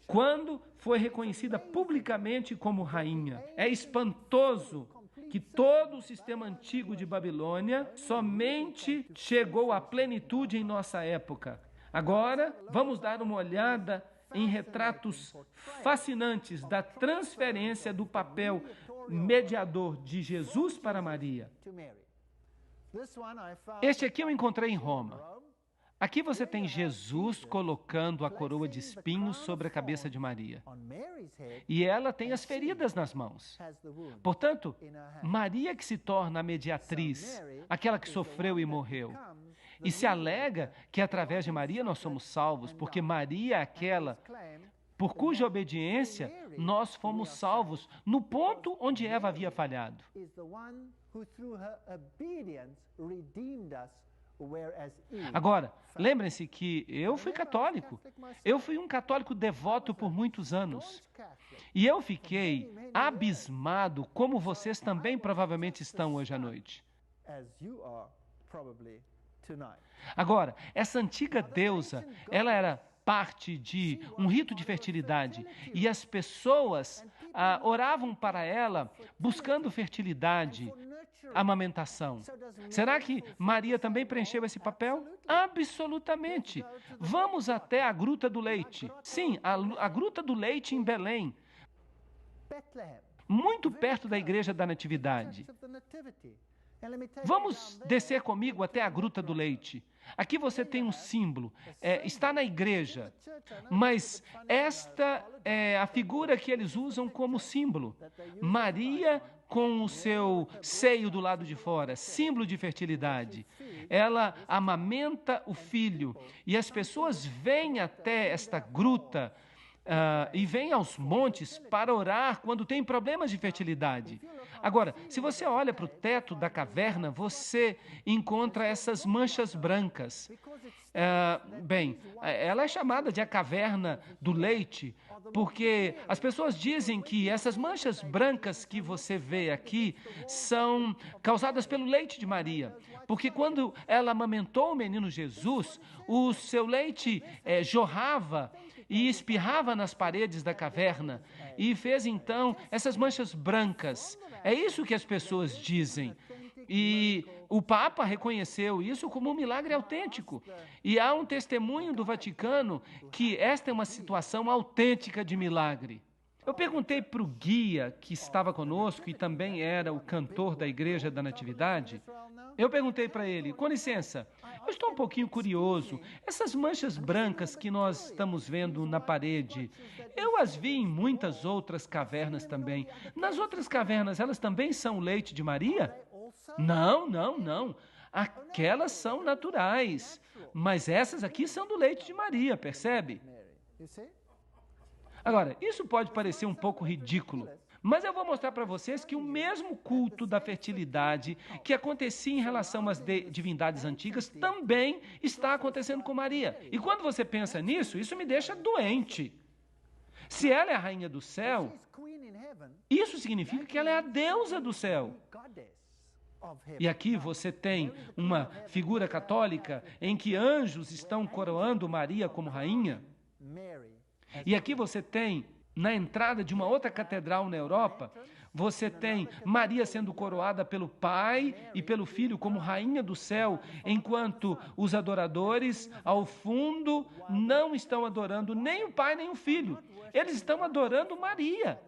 quando foi reconhecida publicamente como rainha. É espantoso que todo o sistema antigo de Babilônia somente chegou à plenitude em nossa época. Agora, vamos dar uma olhada em retratos fascinantes da transferência do papel mediador de Jesus para Maria. Este aqui eu encontrei em Roma. Aqui você tem Jesus colocando a coroa de espinhos sobre a cabeça de Maria. E ela tem as feridas nas mãos. Portanto, Maria que se torna a mediatriz, aquela que sofreu e morreu. E se alega que através de Maria nós somos salvos, porque Maria é aquela por cuja obediência nós fomos salvos no ponto onde Eva havia falhado. Agora, lembrem-se que eu fui católico. Eu fui um católico devoto por muitos anos. E eu fiquei abismado, como vocês também provavelmente estão hoje à noite. Agora, essa antiga deusa, ela era parte de um rito de fertilidade e as pessoas oravam para ela buscando fertilidade, amamentação. Será que Maria também preencheu esse papel? Absolutamente. Vamos até a Gruta do Leite. Sim, a Gruta do Leite em Belém, muito perto da Igreja da Natividade. Vamos descer comigo até a Gruta do Leite. Aqui você tem um símbolo, está na igreja, mas esta é a figura que eles usam como símbolo. Maria com o seu seio do lado de fora, símbolo de fertilidade. Ela amamenta o filho e as pessoas vêm até esta gruta e vêm aos montes para orar quando tem problemas de fertilidade. Agora, se você olha para o teto da caverna, você encontra essas manchas brancas. Ela é chamada de a caverna do leite, porque as pessoas dizem que essas manchas brancas que você vê aqui são causadas pelo leite de Maria. Porque quando ela amamentou o menino Jesus, o seu leite jorrava e espirrava nas paredes da caverna e fez então essas manchas brancas. É isso que as pessoas dizem. E o Papa reconheceu isso como um milagre autêntico. E há um testemunho do Vaticano que esta é uma situação autêntica de milagre. Eu perguntei para o guia que estava conosco e também era o cantor da Igreja da Natividade. Eu perguntei para ele, com licença, eu estou um pouquinho curioso. Essas manchas brancas que nós estamos vendo na parede, eu as vi em muitas outras cavernas também. Nas outras cavernas, elas também são leite de Maria? Não. Aquelas são naturais, mas essas aqui são do leite de Maria, percebe? Agora, isso pode parecer um pouco ridículo, mas eu vou mostrar para vocês que o mesmo culto da fertilidade que acontecia em relação às divindades antigas também está acontecendo com Maria. E quando você pensa nisso, isso me deixa doente. Se ela é a rainha do céu, isso significa que ela é a deusa do céu. E aqui você tem uma figura católica em que anjos estão coroando Maria como rainha. E aqui você tem, na entrada de uma outra catedral na Europa, você tem Maria sendo coroada pelo Pai e pelo Filho como rainha do céu, enquanto os adoradores, ao fundo, não estão adorando nem o Pai nem o Filho. eles estão adorando Maria.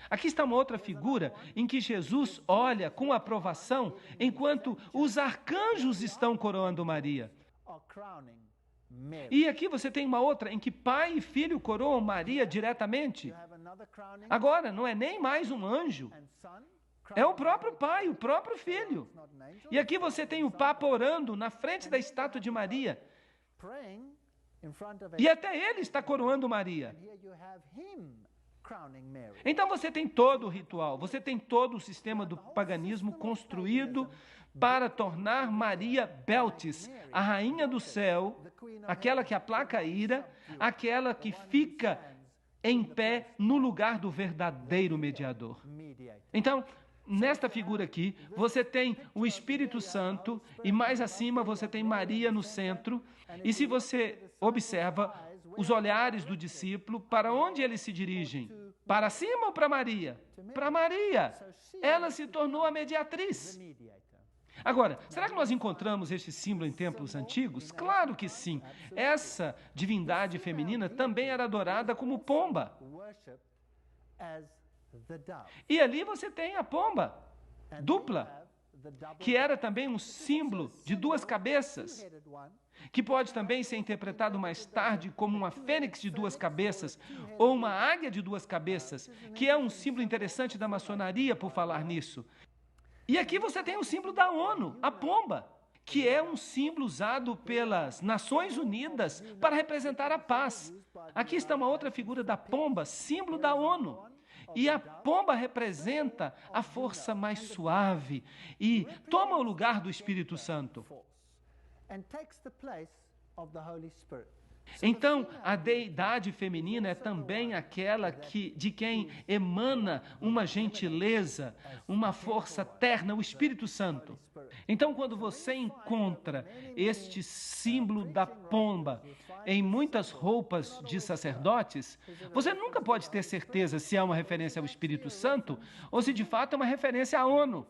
Aqui está uma outra figura em que Jesus olha com aprovação enquanto os arcanjos estão coroando Maria. E aqui você tem uma outra em que pai e filho coroam Maria diretamente. Agora, não é nem mais um anjo. É o próprio pai, o próprio filho. E aqui você tem o Papa orando na frente da estátua de Maria. E até ele está coroando Maria. Então você tem todo o ritual, você tem todo o sistema do paganismo construído para tornar Maria Beltis, a rainha do céu, aquela que aplaca a ira, aquela que fica em pé no lugar do verdadeiro mediador. Então, nesta figura aqui, você tem o Espírito Santo e mais acima você tem Maria no centro. E se você observa os olhares do discípulo, para onde eles se dirigem? Para cima ou para Maria? Para Maria. Ela se tornou a mediatriz. Agora, será que nós encontramos este símbolo em templos antigos? Claro que sim. Essa divindade feminina também era adorada como pomba. E ali você tem a pomba dupla, que era também um símbolo de duas cabeças, que pode também ser interpretado mais tarde como uma fênix de duas cabeças, ou uma águia de duas cabeças, que é um símbolo interessante da maçonaria, por falar nisso. E aqui você tem o símbolo da ONU, a pomba, que é um símbolo usado pelas Nações Unidas para representar a paz. Aqui está uma outra figura da pomba, símbolo da ONU. E a pomba representa a força mais suave e toma o lugar do Espírito Santo. Então, a deidade feminina é também aquela de quem emana uma gentileza, uma força terna, o Espírito Santo. Então, quando você encontra este símbolo da pomba em muitas roupas de sacerdotes, você nunca pode ter certeza se é uma referência ao Espírito Santo ou se de fato é uma referência à ONU.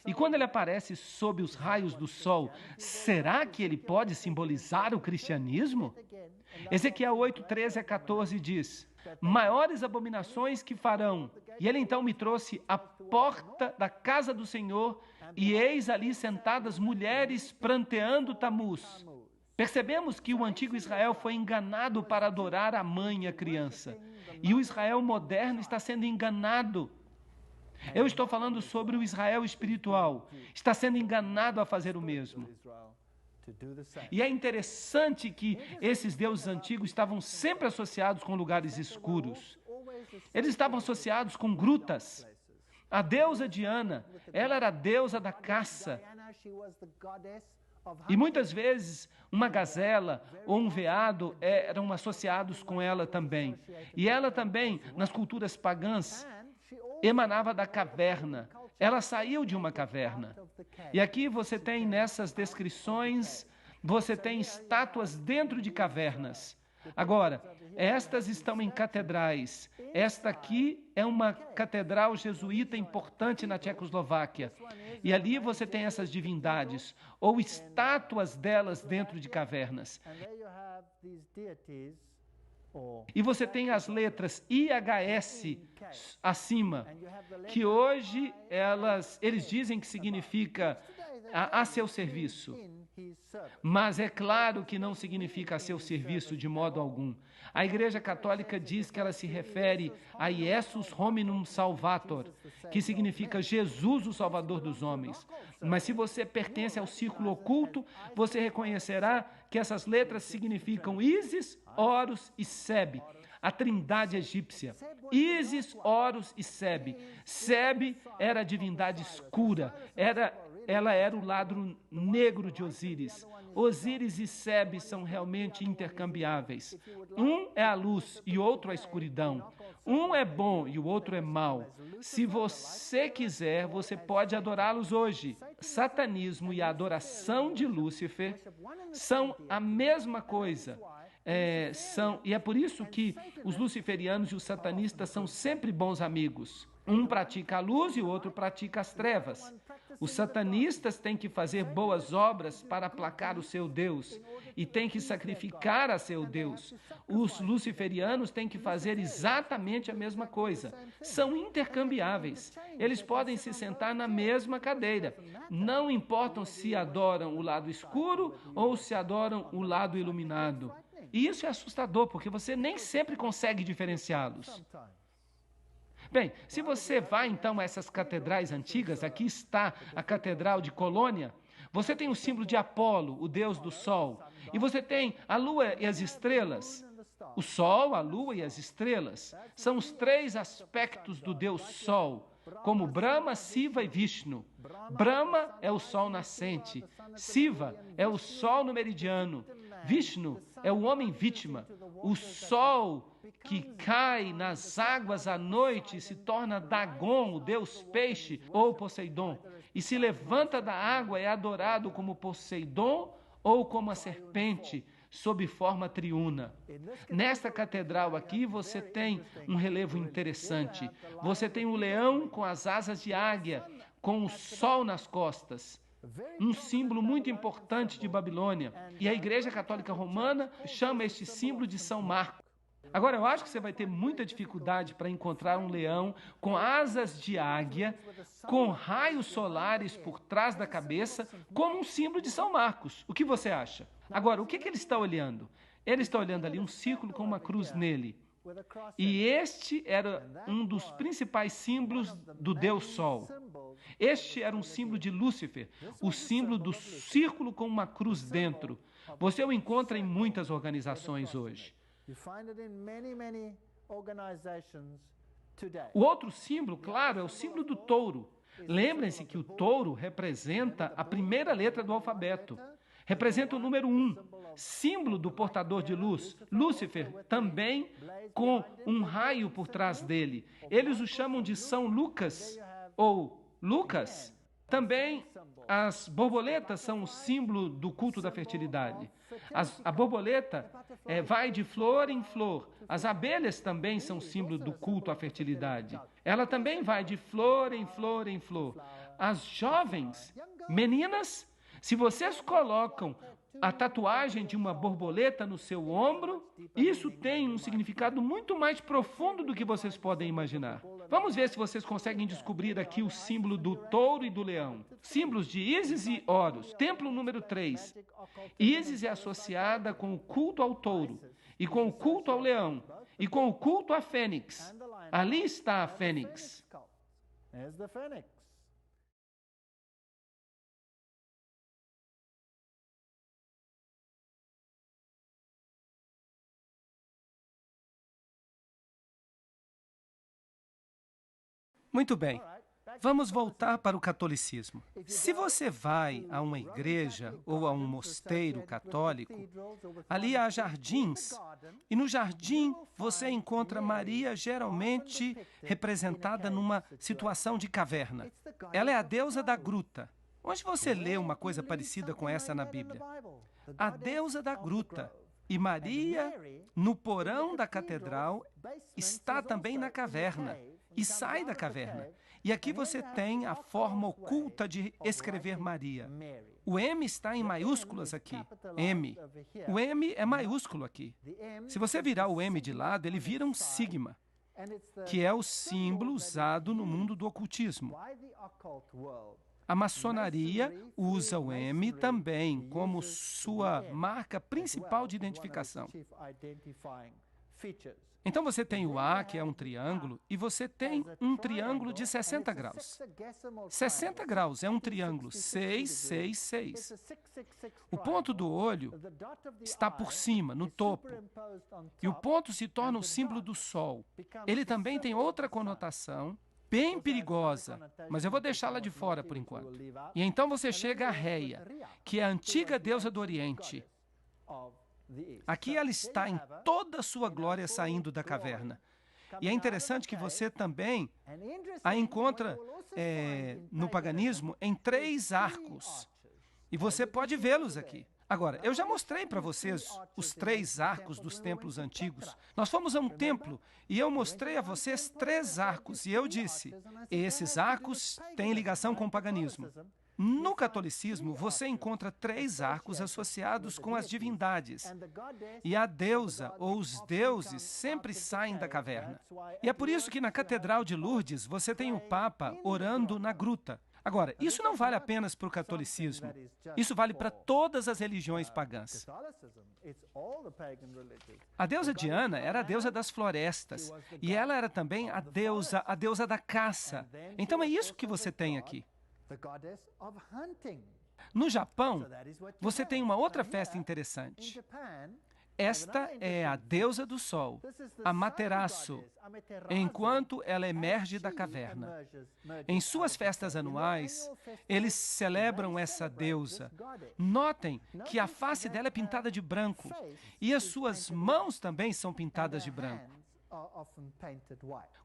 E quando ele aparece sob os raios do sol, será que ele pode simbolizar o cristianismo? Ezequiel 8, 13 a 14 diz: maiores abominações que farão. E ele então me trouxe à porta da casa do Senhor, e eis ali sentadas mulheres pranteando Tamuz. Percebemos que o antigo Israel foi enganado para adorar a mãe e a criança. E o Israel moderno está sendo enganado. Eu estou falando sobre o Israel espiritual. Está sendo enganado a fazer o mesmo. E é interessante que esses deuses antigos estavam sempre associados com lugares escuros. Eles estavam associados com grutas. A deusa Diana, ela era a deusa da caça. E muitas vezes uma gazela ou um veado eram associados com ela também. E ela também, nas culturas pagãs, emanava da caverna. Ela saiu de uma caverna. E aqui você tem nessas descrições, você tem estátuas dentro de cavernas. Agora, estas estão em catedrais. Esta aqui é uma catedral jesuíta importante na Tchecoslováquia. E ali você tem essas divindades, ou estátuas delas dentro de cavernas. E você tem as letras IHS acima, que hoje eles dizem que significa a seu serviço. Mas é claro que não significa a seu serviço de modo algum. A Igreja Católica diz que ela se refere a Iesus Hominum Salvator, que significa Jesus, o Salvador dos homens. Mas se você pertence ao círculo oculto, você reconhecerá que essas letras significam Ísis, Horus e Seb, a trindade egípcia. Ísis, Horus e Seb. Seb era a divindade escura, ela era o lado negro de Osíris. Osíris e Seb são realmente intercambiáveis. Um é a luz e outro a escuridão. Um é bom e o outro é mau. Se você quiser, você pode adorá-los hoje. Satanismo e a adoração de Lúcifer são a mesma coisa. E é por isso que os luciferianos e os satanistas são sempre bons amigos. Um pratica a luz e o outro pratica as trevas. Os satanistas têm que fazer boas obras para aplacar o seu Deus e têm que sacrificar a seu Deus. Os luciferianos têm que fazer exatamente a mesma coisa. São intercambiáveis. Eles podem se sentar na mesma cadeira. Não importam se adoram o lado escuro ou se adoram o lado iluminado. E isso é assustador, porque você nem sempre consegue diferenciá-los. Bem, se você vai então a essas catedrais antigas, aqui está a Catedral de Colônia, você tem o símbolo de Apolo, o deus do sol, e você tem a lua e as estrelas. O sol, a lua e as estrelas são os três aspectos do deus sol, como Brahma, Shiva e Vishnu. Brahma é o sol nascente, Shiva é o sol no meridiano, Vishnu é o homem vítima, o sol que cai nas águas à noite e se torna Dagon, o deus peixe, ou Poseidon, e se levanta da água é adorado como Poseidon ou como a serpente, sob forma triuna. Nesta catedral aqui você tem um relevo interessante. Você tem um leão com as asas de águia, com o sol nas costas. Um símbolo muito importante de Babilônia. E a Igreja Católica Romana chama este símbolo de São Marcos. Agora, eu acho que você vai ter muita dificuldade para encontrar um leão com asas de águia, com raios solares por trás da cabeça, como um símbolo de São Marcos. O que você acha? Agora, o que ele está olhando? Ele está olhando ali um círculo com uma cruz nele. E este era um dos principais símbolos do Deus Sol. Este era um símbolo de Lúcifer, o símbolo do círculo com uma cruz dentro. Você o encontra em muitas organizações hoje. O outro símbolo, claro, é o símbolo do touro. Lembrem-se que o touro representa a primeira letra do alfabeto. Representa o número 1, símbolo do portador de luz. Lúcifer, também com um raio por trás dele. Eles o chamam de São Lucas, ou Lucas. Também as borboletas são o símbolo do culto da fertilidade. A borboleta vai de flor em flor. As abelhas também são símbolo do culto à fertilidade. Ela também vai de flor em flor em flor. As jovens, meninas, se vocês colocam a tatuagem de uma borboleta no seu ombro, isso tem um significado muito mais profundo do que vocês podem imaginar. Vamos ver se vocês conseguem descobrir aqui o símbolo do touro e do leão. Símbolos de Ísis e Horus. Templo número 3. Ísis é associada com o culto ao touro, e com o culto ao leão, e com o culto à fênix. Ali está a fênix. Muito bem, vamos voltar para o catolicismo. Se você vai a uma igreja ou a um mosteiro católico, ali há jardins, e no jardim você encontra Maria geralmente representada numa situação de caverna. Ela é a deusa da gruta. Onde você lê uma coisa parecida com essa na Bíblia? A deusa da gruta. E Maria, no porão da catedral, está também na caverna. E sai da caverna. E aqui você tem a forma oculta de escrever Maria. O M está em maiúsculas aqui. M. O M é maiúsculo aqui. Se você virar o M de lado, ele vira um sigma, que é o símbolo usado no mundo do ocultismo. A maçonaria usa o M também como sua marca principal de identificação. Então você tem o A, que é um triângulo, e você tem um triângulo de 60 graus. 60 graus é um triângulo 6, 6, 6. O ponto do olho está por cima, no topo. E o ponto se torna o símbolo do Sol. Ele também tem outra conotação, bem perigosa, mas eu vou deixá-la de fora por enquanto. E então você chega a Reia, que é a antiga deusa do Oriente. Aqui ela está em toda a sua glória saindo da caverna. E é interessante que você também a encontra no paganismo em 3 arcos. E você pode vê-los aqui. Agora, eu já mostrei para vocês os 3 arcos dos templos antigos. Nós fomos a um templo e eu mostrei a vocês 3 arcos e eu disse, esses arcos têm ligação com o paganismo. No catolicismo, você encontra 3 arcos associados com as divindades. E a deusa ou os deuses sempre saem da caverna. E é por isso que na Catedral de Lourdes você tem o Papa orando na gruta. Agora, isso não vale apenas para o catolicismo. Isso vale para todas as religiões pagãs. A deusa Diana era a deusa das florestas. E ela era também a deusa da caça. Então é isso que você tem aqui. No Japão, você tem uma outra festa interessante. Esta é a deusa do sol, Amaterasu, enquanto ela emerge da caverna. Em suas festas anuais, eles celebram essa deusa. Notem que a face dela é pintada de branco e as suas mãos também são pintadas de branco.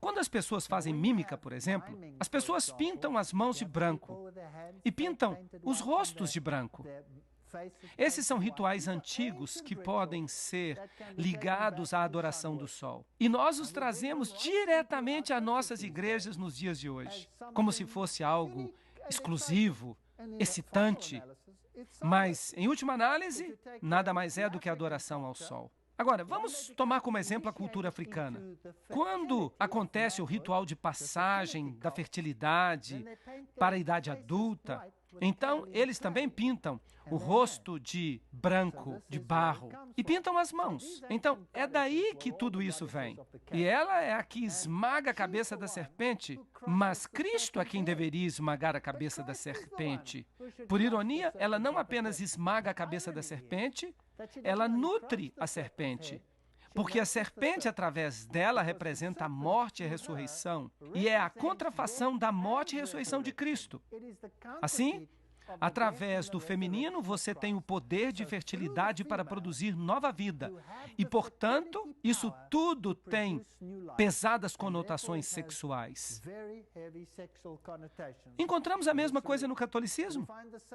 Quando as pessoas fazem mímica, por exemplo, as pessoas pintam as mãos de branco e pintam os rostos de branco. Esses são rituais antigos que podem ser ligados à adoração do sol. E nós os trazemos diretamente a nossas igrejas nos dias de hoje, como se fosse algo exclusivo, excitante. Mas, em última análise, nada mais é do que adoração ao sol. Agora, vamos tomar como exemplo a cultura africana. Quando acontece o ritual de passagem da fertilidade para a idade adulta, então eles também pintam o rosto de branco, de barro, e pintam as mãos. Então, é daí que tudo isso vem. E ela é a que esmaga a cabeça da serpente, mas Cristo é quem deveria esmagar a cabeça da serpente. Por ironia, ela não apenas esmaga a cabeça da serpente, ela nutre a serpente. Porque a serpente, através dela, representa a morte e a ressurreição. E é a contrafação da morte e ressurreição de Cristo. Assim, através do feminino, você tem o poder de fertilidade para produzir nova vida. E, portanto, isso tudo tem pesadas conotações sexuais. Encontramos a mesma coisa no catolicismo?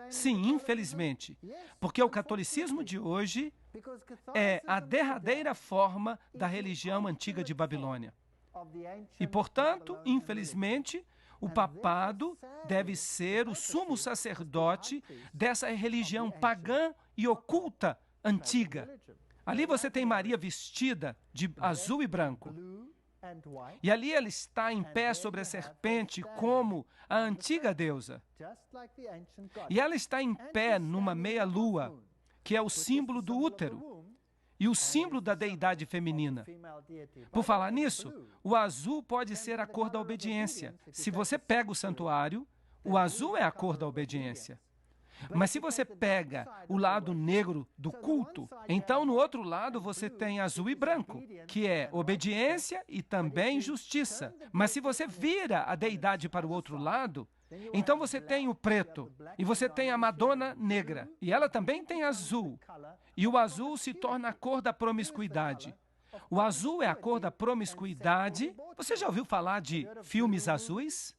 Sim, infelizmente. Porque o catolicismo de hoje é a derradeira forma da religião antiga de Babilônia. E, portanto, infelizmente, o papado deve ser o sumo sacerdote dessa religião pagã e oculta antiga. Ali você tem Maria vestida de azul e branco. E ali ela está em pé sobre a serpente como a antiga deusa. E ela está em pé numa meia-lua, que é o símbolo do útero e o símbolo da deidade feminina. Por falar nisso, o azul pode ser a cor da obediência. Se você pega o santuário, o azul é a cor da obediência. Mas se você pega o lado negro do culto, então no outro lado você tem azul e branco, que é obediência e também justiça. Mas se você vira a deidade para o outro lado, então você tem o preto e você tem a Madonna negra. E ela também tem azul. E o azul se torna a cor da promiscuidade. O azul é a cor da promiscuidade. Você já ouviu falar de filmes azuis?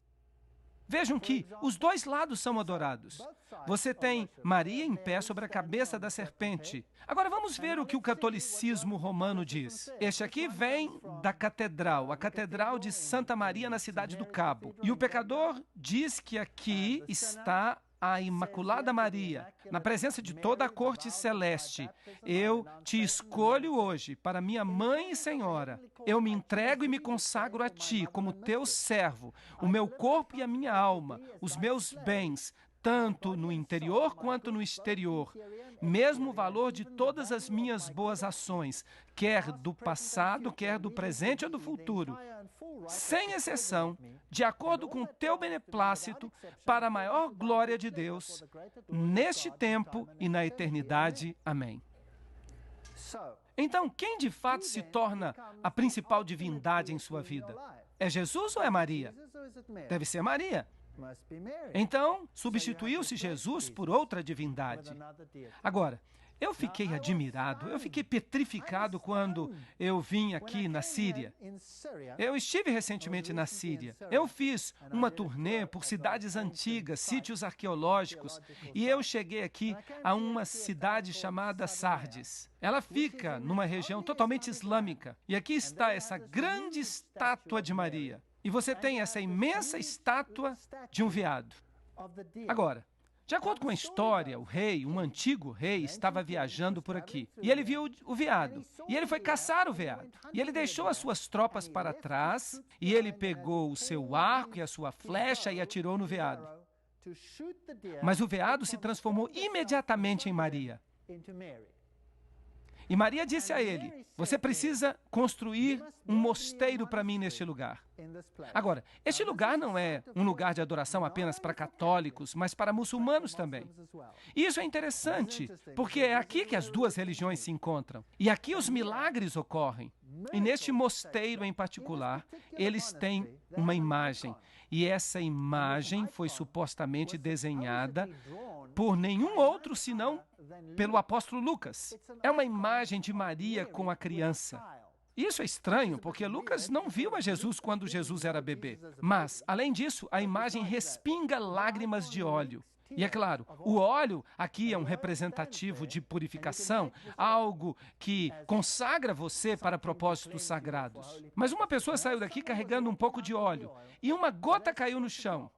Vejam que os dois lados são adorados. Você tem Maria em pé sobre a cabeça da serpente. Agora vamos ver o que o catolicismo romano diz. Este aqui vem da catedral, a Catedral de Santa Maria na cidade do Cabo. E o pecador diz que aqui está a Imaculada Maria, na presença de toda a corte celeste. Eu te escolho hoje para minha mãe e senhora. Eu me entrego e me consagro a ti como teu servo, o meu corpo e a minha alma, os meus bens, tanto no interior quanto no exterior, mesmo o valor de todas as minhas boas ações, quer do passado, quer do presente ou do futuro, sem exceção, de acordo com o teu beneplácito, para a maior glória de Deus, neste tempo e na eternidade. Amém. Então, quem de fato se torna a principal divindade em sua vida? É Jesus ou é Maria? Deve ser Maria. Então, substituiu-se Jesus por outra divindade. Agora, Eu fiquei admirado, eu fiquei petrificado quando eu vim aqui na Síria. Eu estive recentemente na Síria. Eu fiz uma turnê por cidades antigas, sítios arqueológicos, e eu cheguei aqui a uma cidade chamada Sardes. Ela fica numa região totalmente islâmica. E aqui está essa grande estátua de Maria. E você tem essa imensa estátua de um veado. Agora, de acordo com a história, um antigo rei, estava viajando por aqui. E ele viu o veado. E ele foi caçar o veado. E ele deixou as suas tropas para trás. E ele pegou o seu arco e a sua flecha e atirou no veado. Mas o veado se transformou imediatamente em Maria. E Maria disse a ele: você precisa construir um mosteiro para mim neste lugar. Agora, este lugar não é um lugar de adoração apenas para católicos, mas para muçulmanos também. E isso é interessante, porque é aqui que as duas religiões se encontram. E aqui os milagres ocorrem. E neste mosteiro em particular, eles têm uma imagem. E essa imagem foi supostamente desenhada por nenhum outro senão pelo apóstolo Lucas. É uma imagem de Maria com a criança. Isso é estranho, porque Lucas não viu a Jesus quando Jesus era bebê. Mas, além disso, a imagem respinga lágrimas de óleo. E é claro, o óleo aqui é um representativo de purificação, algo que consagra você para propósitos sagrados. Mas uma pessoa saiu daqui carregando um pouco de óleo e uma gota caiu no chão.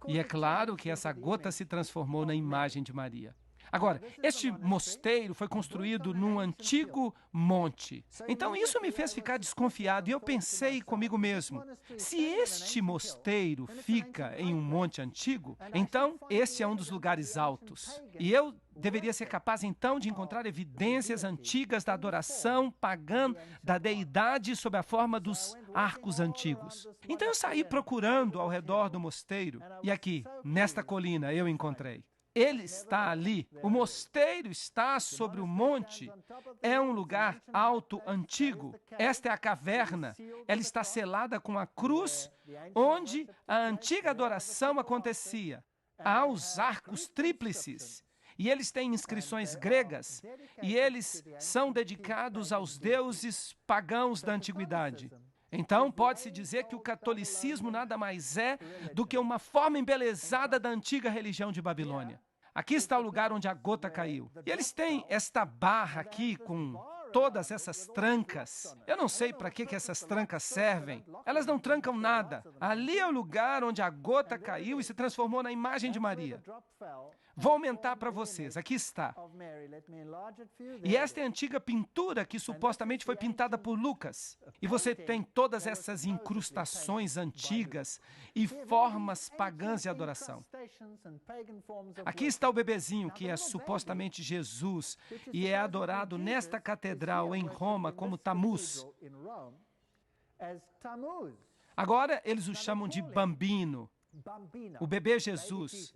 E é claro que essa gota se transformou na imagem de Maria. Agora, este mosteiro foi construído num antigo monte. Então, isso me fez ficar desconfiado e eu pensei comigo mesmo, se este mosteiro fica em um monte antigo, então esse é um dos lugares altos. E eu deveria ser capaz, então, de encontrar evidências antigas da adoração pagã da deidade sob a forma dos arcos antigos. Então, eu saí procurando ao redor do mosteiro e aqui, nesta colina, eu encontrei. Ele está ali. O mosteiro está sobre o monte. É um lugar alto, antigo. Esta é a caverna. Ela está selada com a cruz, onde a antiga adoração acontecia. Há os arcos tríplices. E eles têm inscrições gregas. E eles são dedicados aos deuses pagãos da antiguidade. Então, pode-se dizer que o catolicismo nada mais é do que uma forma embelezada da antiga religião de Babilônia. Aqui está o lugar onde a gota caiu. E eles têm esta barra aqui com todas essas trancas. Eu não sei para que essas trancas servem. Elas não trancam nada. Ali é o lugar onde a gota caiu e se transformou na imagem de Maria. Vou aumentar para vocês. Aqui está. E esta é a antiga pintura que supostamente foi pintada por Lucas. E você tem todas essas incrustações antigas e formas pagãs de adoração. Aqui está o bebezinho, que é supostamente Jesus, e é adorado nesta catedral em Roma como Tammuz. Agora eles o chamam de Bambino, o bebê Jesus.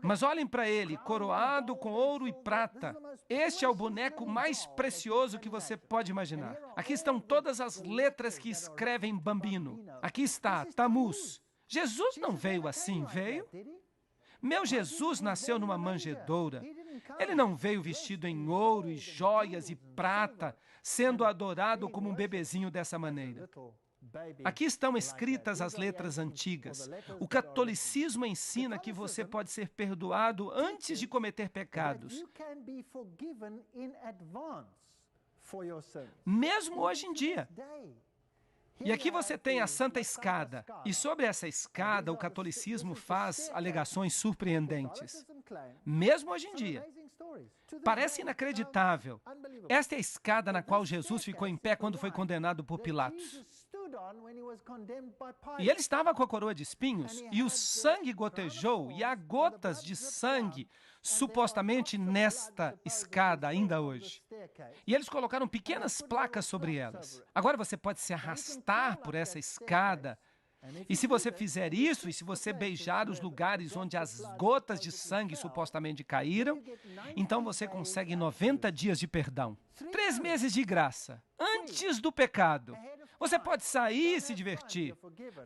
Mas olhem para ele, coroado com ouro e prata. Este é o boneco mais precioso que você pode imaginar. Aqui estão todas as letras que escrevem Bambino. Aqui está, Tammuz. Jesus não veio assim, veio? Meu Jesus nasceu numa manjedoura. Ele não veio vestido em ouro e joias e prata, sendo adorado como um bebezinho dessa maneira. Aqui estão escritas as letras antigas. O catolicismo ensina que você pode ser perdoado antes de cometer pecados. Mesmo hoje em dia. E aqui você tem a Santa Escada. E sobre essa escada, o catolicismo faz alegações surpreendentes. Mesmo hoje em dia. Parece inacreditável. Esta é a escada na qual Jesus ficou em pé quando foi condenado por Pilatos. E ele estava com a coroa de espinhos, e o sangue gotejou, e há gotas de sangue, supostamente nesta escada ainda hoje. E eles colocaram pequenas placas sobre elas. Agora você pode se arrastar por essa escada, e se você fizer isso, e se você beijar os lugares onde as gotas de sangue supostamente caíram, então você consegue 90 dias de perdão. 3 meses de graça, antes do pecado. Você pode sair e se divertir.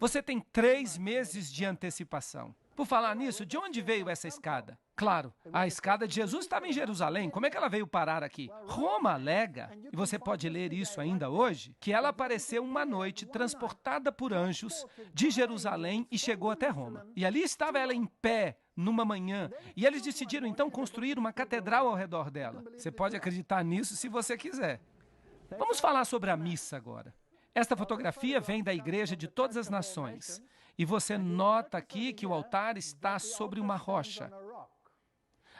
Você tem 3 meses de antecipação. Por falar nisso, de onde veio essa escada? Claro, a escada de Jesus estava em Jerusalém. Como é que ela veio parar aqui? Roma alega, e você pode ler isso ainda hoje, que ela apareceu uma noite transportada por anjos de Jerusalém e chegou até Roma. E ali estava ela em pé, numa manhã, e eles decidiram então construir uma catedral ao redor dela. Você pode acreditar nisso se você quiser. Vamos falar sobre a missa agora. Esta fotografia vem da Igreja de Todas as Nações. E você nota aqui que o altar está sobre uma rocha.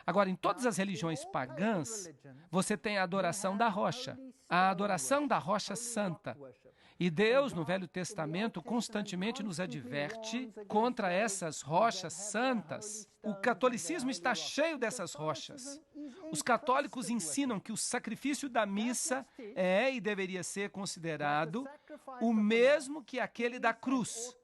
Agora, em todas as religiões pagãs, você tem a adoração da rocha, a adoração da rocha santa. E Deus, no Velho Testamento, constantemente nos adverte contra essas rochas santas. O catolicismo está cheio dessas rochas. Os católicos ensinam que o sacrifício da missa é e deveria ser considerado o mesmo que aquele da cruz,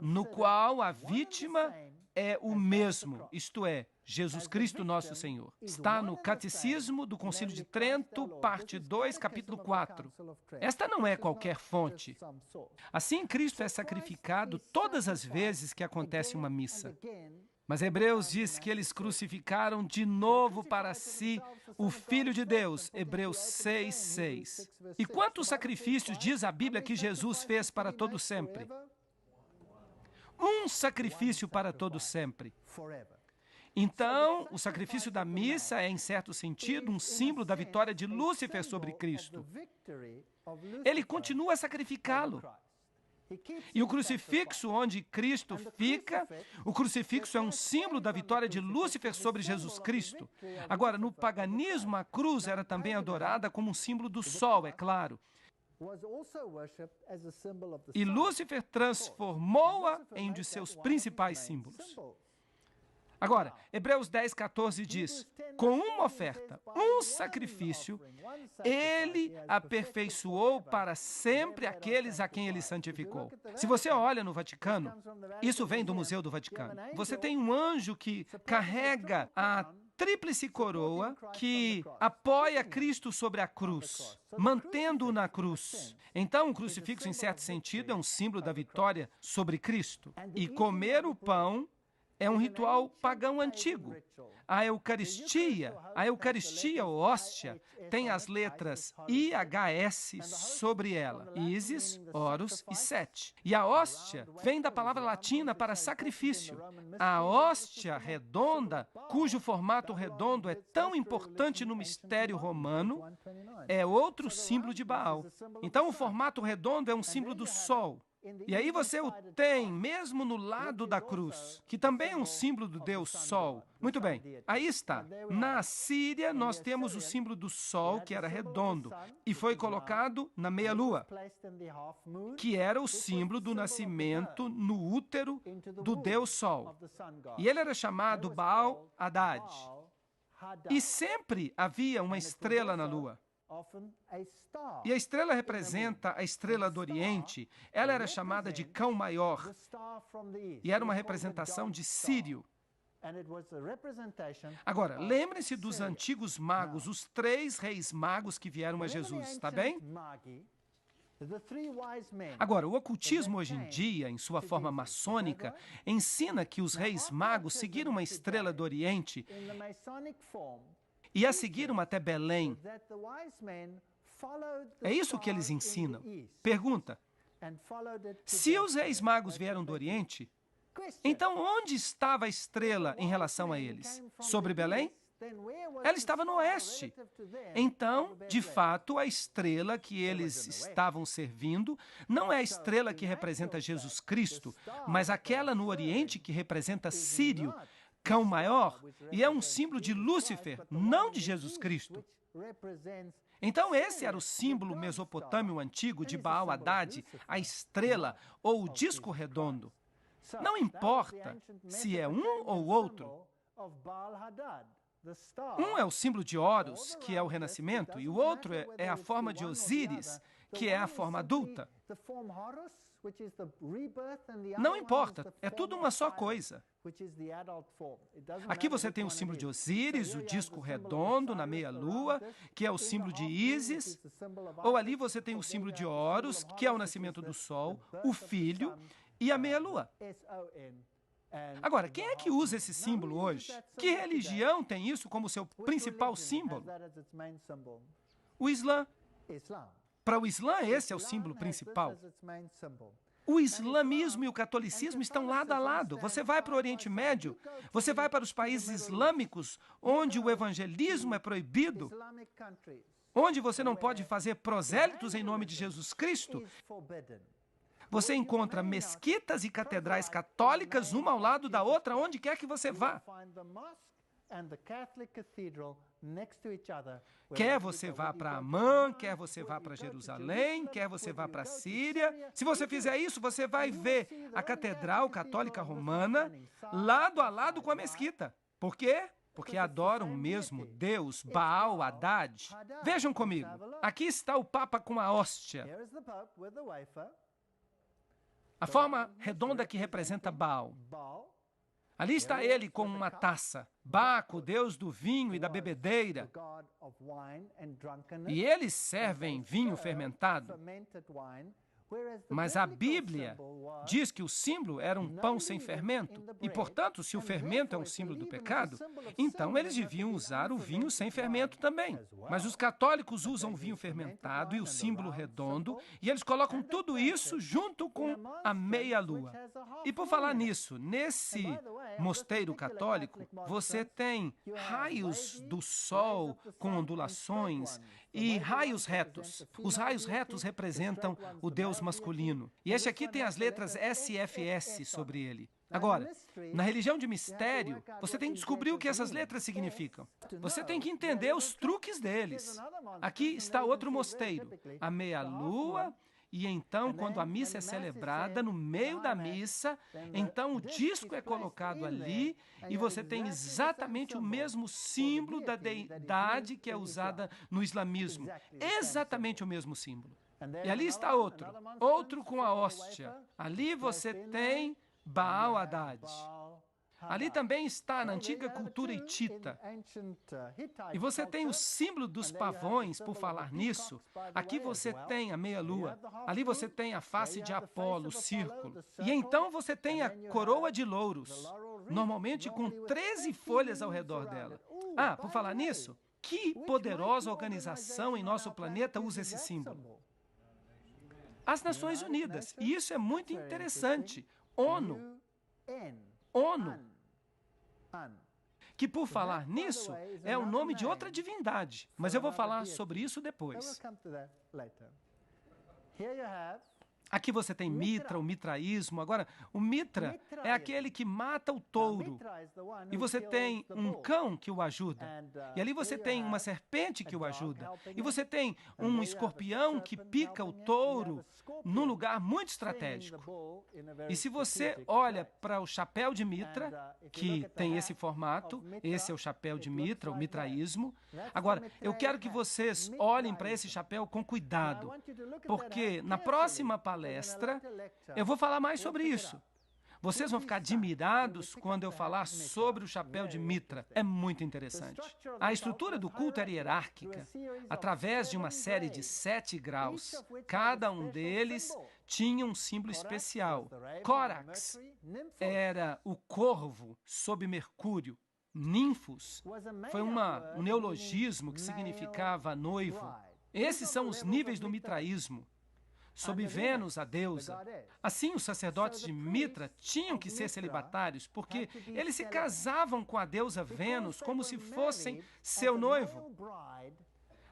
no qual a vítima é o mesmo, isto é, Jesus Cristo nosso Senhor. Está no Catecismo do Concílio de Trento, parte 2, capítulo 4. Esta não é qualquer fonte. Assim, Cristo é sacrificado todas as vezes que acontece uma missa. Mas Hebreus diz que eles crucificaram de novo para si o Filho de Deus, Hebreus 6:6. E quantos sacrifícios diz a Bíblia que Jesus fez para todo sempre? Um sacrifício para todo sempre. Então, o sacrifício da missa é, em certo sentido, um símbolo da vitória de Lúcifer sobre Cristo. Ele continua a sacrificá-lo. E o crucifixo onde Cristo fica, o crucifixo é um símbolo da vitória de Lúcifer sobre Jesus Cristo. Agora, no paganismo, a cruz era também adorada como um símbolo do sol, é claro. E Lúcifer transformou-a em um de seus principais símbolos. Agora, Hebreus 10:14 diz, com uma oferta, um sacrifício, ele aperfeiçoou para sempre aqueles a quem ele santificou. Se você olha no Vaticano, isso vem do Museu do Vaticano, você tem um anjo que carrega a tríplice coroa que apoia Cristo sobre a cruz, mantendo-o na cruz. Então, o crucifixo, em certo sentido, é um símbolo da vitória sobre Cristo. E comer o pão é um ritual pagão antigo. A Eucaristia ou hóstia, tem as letras IHS sobre ela. Isis, Horus e Set. E a hóstia vem da palavra latina para sacrifício. A hóstia redonda, cujo formato redondo é tão importante no mistério romano, é outro símbolo de Baal. Então, o formato redondo é um símbolo do sol. E aí você o tem mesmo no lado da cruz, que também é um símbolo do Deus Sol. Muito bem, aí está. Na Síria, nós temos o símbolo do Sol, que era redondo, e foi colocado na meia-lua, que era o símbolo do nascimento no útero do Deus Sol. E ele era chamado Baal Haddad. E sempre havia uma estrela na lua. E a estrela representa a estrela do Oriente. Ela era chamada de Cão Maior. E era uma representação de Sírio. Agora, lembrem-se dos antigos magos, os 3 reis magos que vieram a Jesus, está bem? Agora, o ocultismo hoje em dia, em sua forma maçônica, ensina que os reis magos seguiram uma estrela do Oriente e a seguiram até Belém. É isso que eles ensinam. Pergunta, se os reis magos vieram do Oriente, então onde estava a estrela em relação a eles? Sobre Belém? Ela estava no oeste. Então, de fato, a estrela que eles estavam servindo não é a estrela que representa Jesus Cristo, mas aquela no Oriente que representa Sírio, Cão Maior, e é um símbolo de Lúcifer, não de Jesus Cristo. Então, esse era o símbolo mesopotâmio antigo de Baal Haddad, a estrela ou o disco redondo. Não importa se é um ou outro. Um é o símbolo de Horus, que é o renascimento, e o outro é a forma de Osíris, que é a forma adulta. Não importa, é tudo uma só coisa. Aqui você tem o símbolo de Osíris, o disco redondo na meia-lua, que é o símbolo de Ísis, ou ali você tem o símbolo de Horus, que é o nascimento do sol, o filho e a meia-lua. Agora, quem é que usa esse símbolo hoje? Que religião tem isso como seu principal símbolo? O Islã. Para o Islã, esse é o símbolo principal. O islamismo e o catolicismo estão lado a lado. Você vai para o Oriente Médio, você vai para os países islâmicos, onde o evangelismo é proibido, onde você não pode fazer prosélitos em nome de Jesus Cristo. Você encontra mesquitas e catedrais católicas, uma ao lado da outra, onde quer que você vá. Quer você vá para Amã, quer você vá para Jerusalém, quer você vá para a Síria. Se você fizer isso, você vai ver a Catedral Católica Romana lado a lado com a mesquita. Por quê? Porque adoram o mesmo Deus, Baal, Haddad. Vejam comigo, aqui está o Papa com a hóstia. A forma redonda que representa Baal. Ali está ele com uma taça. Baco, deus do vinho e da bebedeira. E eles servem vinho fermentado. Mas a Bíblia diz que o símbolo era um pão sem fermento. E, portanto, se o fermento é um símbolo do pecado, então eles deviam usar o vinho sem fermento também. Mas os católicos usam o vinho fermentado e o símbolo redondo, e eles colocam tudo isso junto com a meia-lua. E por falar nisso, nesse mosteiro católico, você tem raios do sol com ondulações e raios retos. Os raios retos representam o Deus masculino. E este aqui tem as letras SFS sobre ele. Agora, na religião de mistério, você tem que descobrir o que essas letras significam. Você tem que entender os truques deles. Aqui está outro mosteiro, a meia-lua. E então, quando a missa é celebrada, no meio da missa, então o disco é colocado ali e você tem exatamente o mesmo símbolo da deidade que é usada no islamismo. Exatamente o mesmo símbolo. E ali está outro com a hóstia. Ali você tem Baal Haddad. Ali também está na antiga cultura hitita. E você tem o símbolo dos pavões, por falar nisso. Aqui você tem a meia-lua. Ali você tem a face de Apolo, o círculo. E então você tem a coroa de louros, normalmente com 13 folhas ao redor dela. Ah, por falar nisso, que poderosa organização em nosso planeta usa esse símbolo? As Nações Unidas. E isso é muito interessante. ONU. Que, por falar nisso, é o nome de outra divindade. Mas eu vou falar sobre isso depois. Aqui você tem Mitra, o mitraísmo. Agora, o Mitra é aquele que mata o touro. E você tem um cão que o ajuda. E ali você tem uma serpente que o ajuda. E você tem um escorpião que pica o touro num lugar muito estratégico. E se você olha para o chapéu de Mitra, que tem esse formato, esse é o chapéu de Mitra, o mitraísmo. Agora, eu quero que vocês olhem para esse chapéu com cuidado, porque na próxima palestra eu vou falar mais sobre isso. Vocês vão ficar admirados quando eu falar sobre o chapéu de Mitra. É muito interessante. A estrutura do culto era hierárquica, através de uma série de 7 graus. Cada um deles tinha um símbolo especial. Córax era o corvo sob Mercúrio. Ninfos foi um neologismo que significava noivo. Esses são os níveis do mitraísmo. Sob Vênus, a deusa. Assim, os sacerdotes de Mitra tinham que ser celibatários, porque eles se casavam com a deusa Vênus como se fossem seu noivo.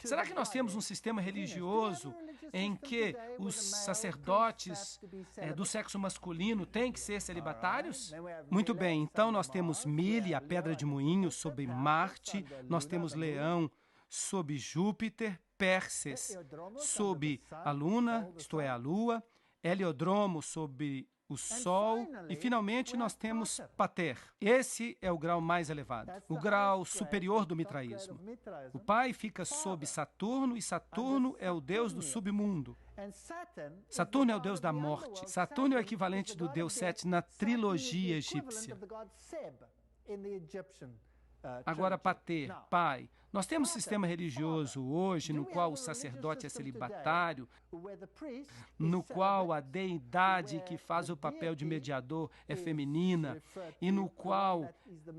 Será que nós temos um sistema religioso em que os sacerdotes do sexo masculino têm que ser celibatários? Muito bem, então nós temos Mili, a pedra de moinho, sob Marte, nós temos Leão sob Júpiter, Pérses sob a Luna, isto é, a Lua, Heliodromo sob o Sol e, finalmente, nós temos Pater. Esse é o grau mais elevado, o grau superior do mitraísmo. O pai fica sob Saturno e Saturno é o deus do submundo. Saturno é o deus da morte. Saturno é o equivalente do deus Sete na trilogia egípcia. Agora, pater, pai. Nós temos sistema religioso hoje no qual o sacerdote é celibatário, no qual a deidade que faz o papel de mediador é feminina e no qual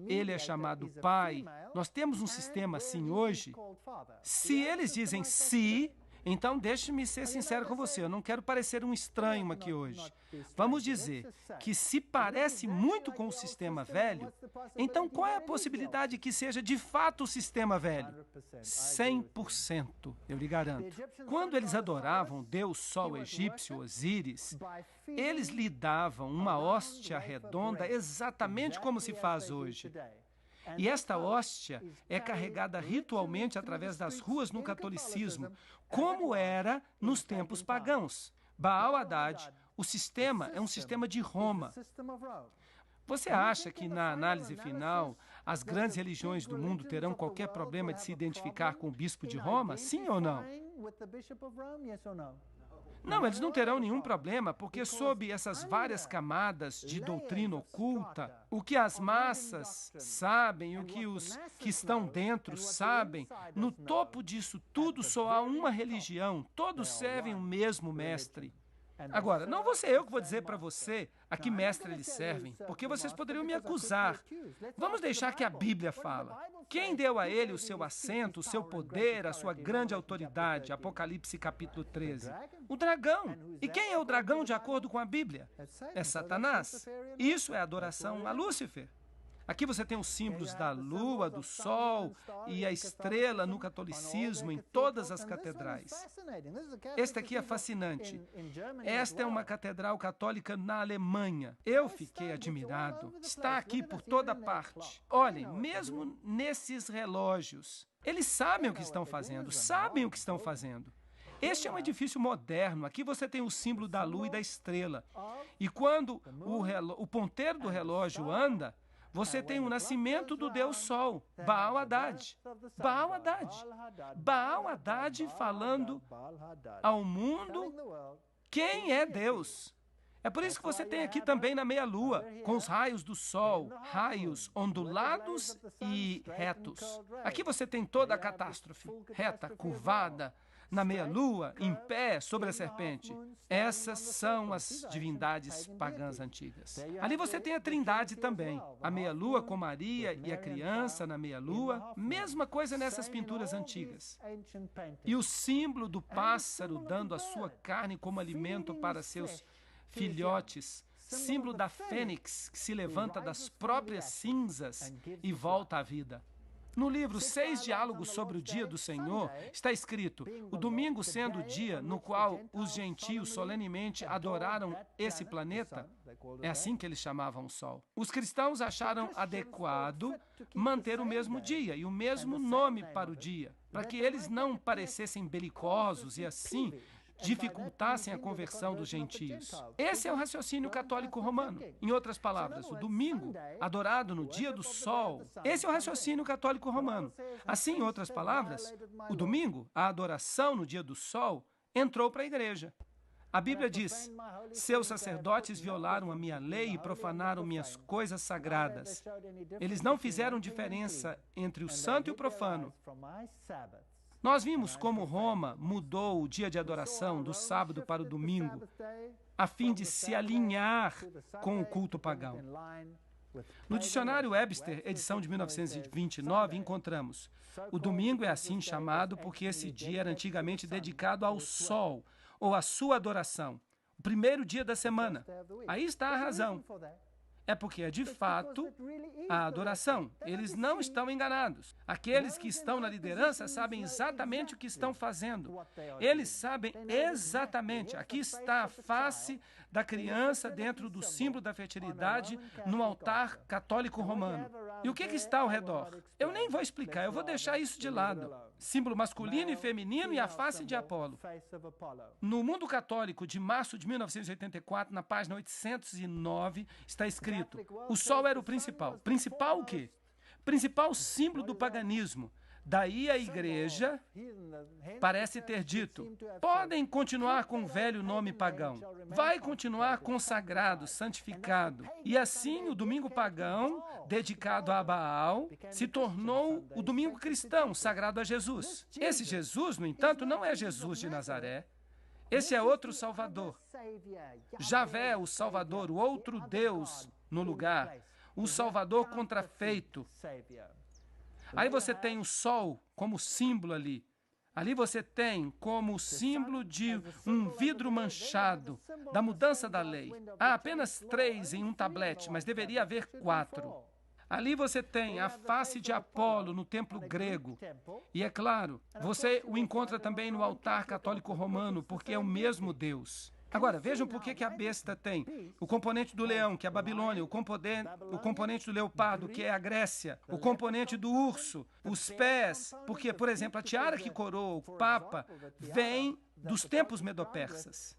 ele é chamado pai. Nós temos um sistema assim hoje. Se eles dizem sim, então deixe-me ser sincero com você, eu não quero parecer um estranho aqui hoje. Vamos dizer que se parece muito com o sistema velho, então qual é a possibilidade que seja de fato o sistema velho? 100%, eu lhe garanto. Quando eles adoravam o deus sol egípcio, Osíris, eles lhe davam uma hóstia redonda exatamente como se faz hoje. E esta hóstia é carregada ritualmente através das ruas no catolicismo, como era nos tempos pagãos. Baal Haddad, o sistema é um sistema de Roma. Você acha que na análise final as grandes religiões do mundo terão qualquer problema de se identificar com o bispo de Roma? Sim ou não? Não, eles não terão nenhum problema, porque sob essas várias camadas de doutrina oculta, o que as massas sabem, o que os que estão dentro sabem, no topo disso tudo só há uma religião, todos servem o mesmo mestre. Agora, não vou ser eu que vou dizer para você a que mestre eles servem, porque vocês poderiam me acusar. Vamos deixar que a Bíblia fala. Quem deu a ele o seu assento, o seu poder, a sua grande autoridade? Apocalipse capítulo 13. O dragão. E quem é o dragão de acordo com a Bíblia? É Satanás. Isso é adoração a Lúcifer. Aqui você tem os símbolos da lua, do sol e a estrela no catolicismo em todas as catedrais. Este aqui é fascinante. Esta é uma catedral católica na Alemanha. Eu fiquei admirado. Está aqui por toda parte. Olhem, mesmo nesses relógios, eles sabem o que estão fazendo, sabem o que estão fazendo. Este é um edifício moderno. Aqui você tem o símbolo da lua e da estrela. E quando o ponteiro do relógio anda, você tem o nascimento do Deus Sol, Baal Haddad. Baal Haddad. Baal Haddad falando ao mundo quem é Deus. É por isso que você tem aqui também na meia-lua, com os raios do sol, raios ondulados e retos. Aqui você tem toda a catástrofe, reta, curvada, na meia-lua, em pé, sobre a serpente. Essas são as divindades pagãs antigas. Ali você tem a Trindade também. A meia-lua com Maria e a criança na meia-lua. Mesma coisa nessas pinturas antigas. E o símbolo do pássaro dando a sua carne como alimento para seus filhotes. Símbolo da fênix que se levanta das próprias cinzas e volta à vida. No livro 6 Diálogos sobre o Dia do Senhor, está escrito, o domingo sendo o dia no qual os gentios solenemente adoraram esse planeta, é assim que eles chamavam o Sol. Os cristãos acharam adequado manter o mesmo dia e o mesmo nome para o dia, para que eles não parecessem belicosos e assim dificultassem a conversão dos gentios. Esse é o raciocínio católico romano. Em outras palavras, o domingo, adorado no dia do sol, esse é o raciocínio católico romano. Assim, em outras palavras, o domingo, a adoração no dia do sol, entrou para a igreja. A Bíblia diz, seus sacerdotes violaram a minha lei e profanaram minhas coisas sagradas. Eles não fizeram diferença entre o santo e o profano. Nós vimos como Roma mudou o dia de adoração do sábado para o domingo, a fim de se alinhar com o culto pagão. No dicionário Webster, edição de 1929, encontramos: o domingo é assim chamado porque esse dia era antigamente dedicado ao sol, ou à sua adoração, o primeiro dia da semana. Aí está a razão. É porque é de fato a adoração. Eles não estão enganados. Aqueles que estão na liderança sabem exatamente o que estão fazendo. Eles sabem exatamente. Aqui está a face da criança dentro do símbolo da fertilidade no altar católico romano. E o que está ao redor? Eu nem vou explicar, eu vou deixar isso de lado. Símbolo masculino e feminino e a face de Apolo. No Mundo Católico de março de 1984, na página 809, está escrito: o sol era o principal. Principal o quê? Principal símbolo do paganismo. Daí a igreja parece ter dito: podem continuar com o velho nome pagão, vai continuar consagrado, santificado. E assim o domingo pagão, dedicado a Baal, se tornou o domingo cristão, sagrado a Jesus. Esse Jesus, no entanto, não é Jesus de Nazaré. Esse é outro Salvador. Javé, o Salvador, o outro Deus no lugar, o Salvador contrafeito. Aí você tem o sol como símbolo ali. Ali você tem como símbolo de um vidro manchado, da mudança da lei. Há apenas 3 em um tablete, mas deveria haver 4. Ali você tem a face de Apolo no templo grego. E é claro, você o encontra também no altar católico romano, porque é o mesmo Deus. Agora, vejam por que a besta tem o componente do leão, que é a Babilônia, o componente do leopardo, que é a Grécia, o componente do urso, os pés, porque, por exemplo, a tiara que coroa o Papa vem dos tempos medo-persas.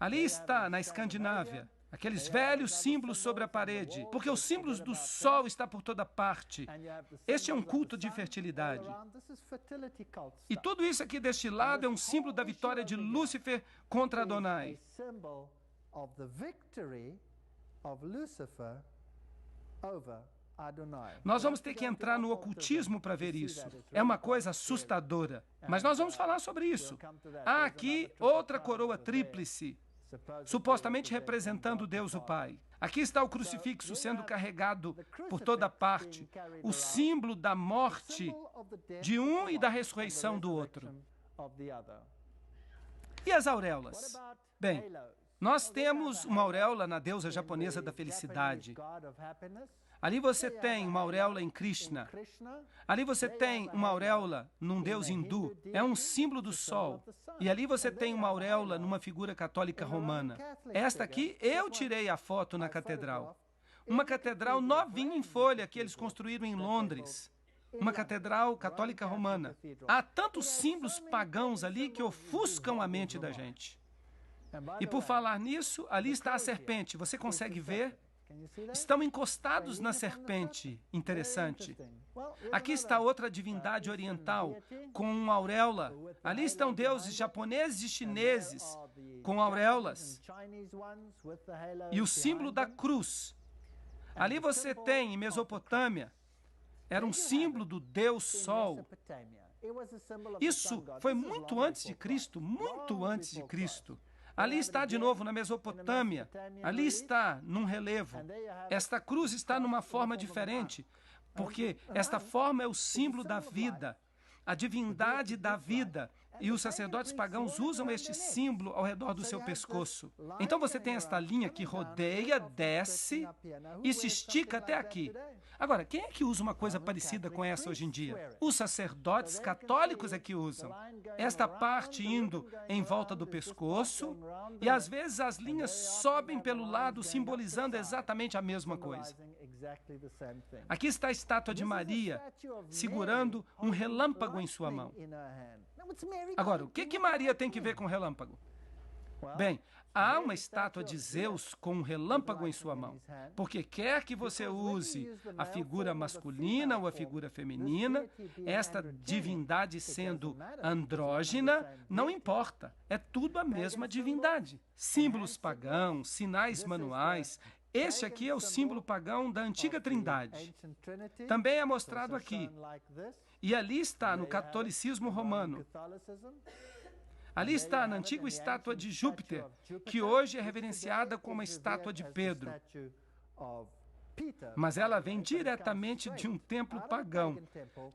Ali está, na Escandinávia, aqueles velhos símbolos sobre a parede, porque os símbolos do sol estão por toda parte. Este é um culto de fertilidade. E tudo isso aqui deste lado é um símbolo da vitória de Lúcifer contra Adonai. Nós vamos ter que entrar no ocultismo para ver isso. É uma coisa assustadora. Mas nós vamos falar sobre isso. Há aqui outra coroa tríplice, supostamente representando Deus o Pai. Aqui está o crucifixo sendo carregado por toda parte, o símbolo da morte de um e da ressurreição do outro. E as auréolas? Bem, nós temos uma auréola na deusa japonesa da felicidade. Ali você tem uma auréola em Krishna. Ali você tem uma auréola num deus hindu. É um símbolo do sol. E ali você tem uma auréola numa figura católica romana. Esta aqui eu tirei a foto na catedral. Uma catedral novinha em folha que eles construíram em Londres. Uma catedral católica romana. Há tantos símbolos pagãos ali que ofuscam a mente da gente. E por falar nisso, ali está a serpente. Você consegue ver? Estão encostados na serpente. Interessante. Aqui está outra divindade oriental com uma auréola. Ali estão deuses japoneses e chineses com auréolas. E o símbolo da cruz. Ali você tem, em Mesopotâmia, era um símbolo do Deus Sol. Isso foi muito antes de Cristo, muito antes de Cristo. Ali está de novo na Mesopotâmia, ali está num relevo. Esta cruz está numa forma diferente, porque esta forma é o símbolo da vida, a divindade da vida. E os sacerdotes pagãos usam este símbolo ao redor do seu pescoço. Então você tem esta linha que rodeia, desce e se estica até aqui. Agora, quem é que usa uma coisa parecida com essa hoje em dia? Os sacerdotes católicos é que usam. Esta parte indo em volta do pescoço e às vezes as linhas sobem pelo lado, simbolizando exatamente a mesma coisa. Aqui está a estátua de Maria segurando um relâmpago em sua mão. Agora, o que Maria tem que ver com relâmpago? Bem, há uma estátua de Zeus com um relâmpago em sua mão, porque quer que você use a figura masculina ou a figura feminina, esta divindade sendo andrógina, não importa, é tudo a mesma divindade. Símbolos pagãos, sinais manuais. Este aqui é o símbolo pagão da antiga Trindade. Também é mostrado aqui. E ali está no catolicismo romano. Ali está na antiga estátua de Júpiter, que hoje é reverenciada como a estátua de Pedro. Mas ela vem diretamente de um templo pagão,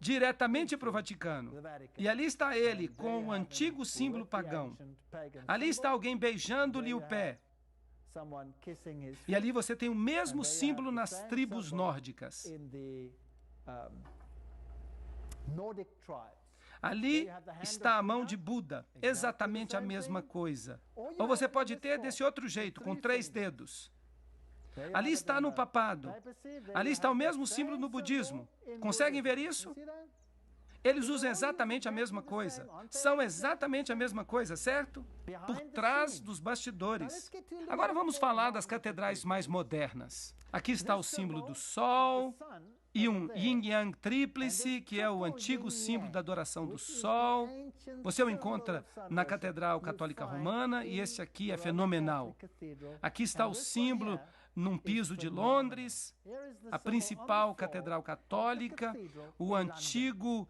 diretamente para o Vaticano. E ali está ele com o antigo símbolo pagão. Ali está alguém beijando-lhe o pé. E ali você tem o mesmo símbolo nas tribos nórdicas. Ali está a mão de Buda, exatamente a mesma coisa. Ou você pode ter desse outro jeito, com 3 dedos. Ali está no papado. Ali está o mesmo símbolo no budismo. Conseguem ver isso? Eles usam exatamente a mesma coisa. São exatamente a mesma coisa, certo? Por trás dos bastidores. Agora vamos falar das catedrais mais modernas. Aqui está o símbolo do sol e um yin-yang tríplice, que é o antigo símbolo da adoração do sol. Você o encontra na Catedral Católica Romana, e esse aqui é fenomenal. Aqui está o símbolo num piso de Londres, a principal catedral católica, o antigo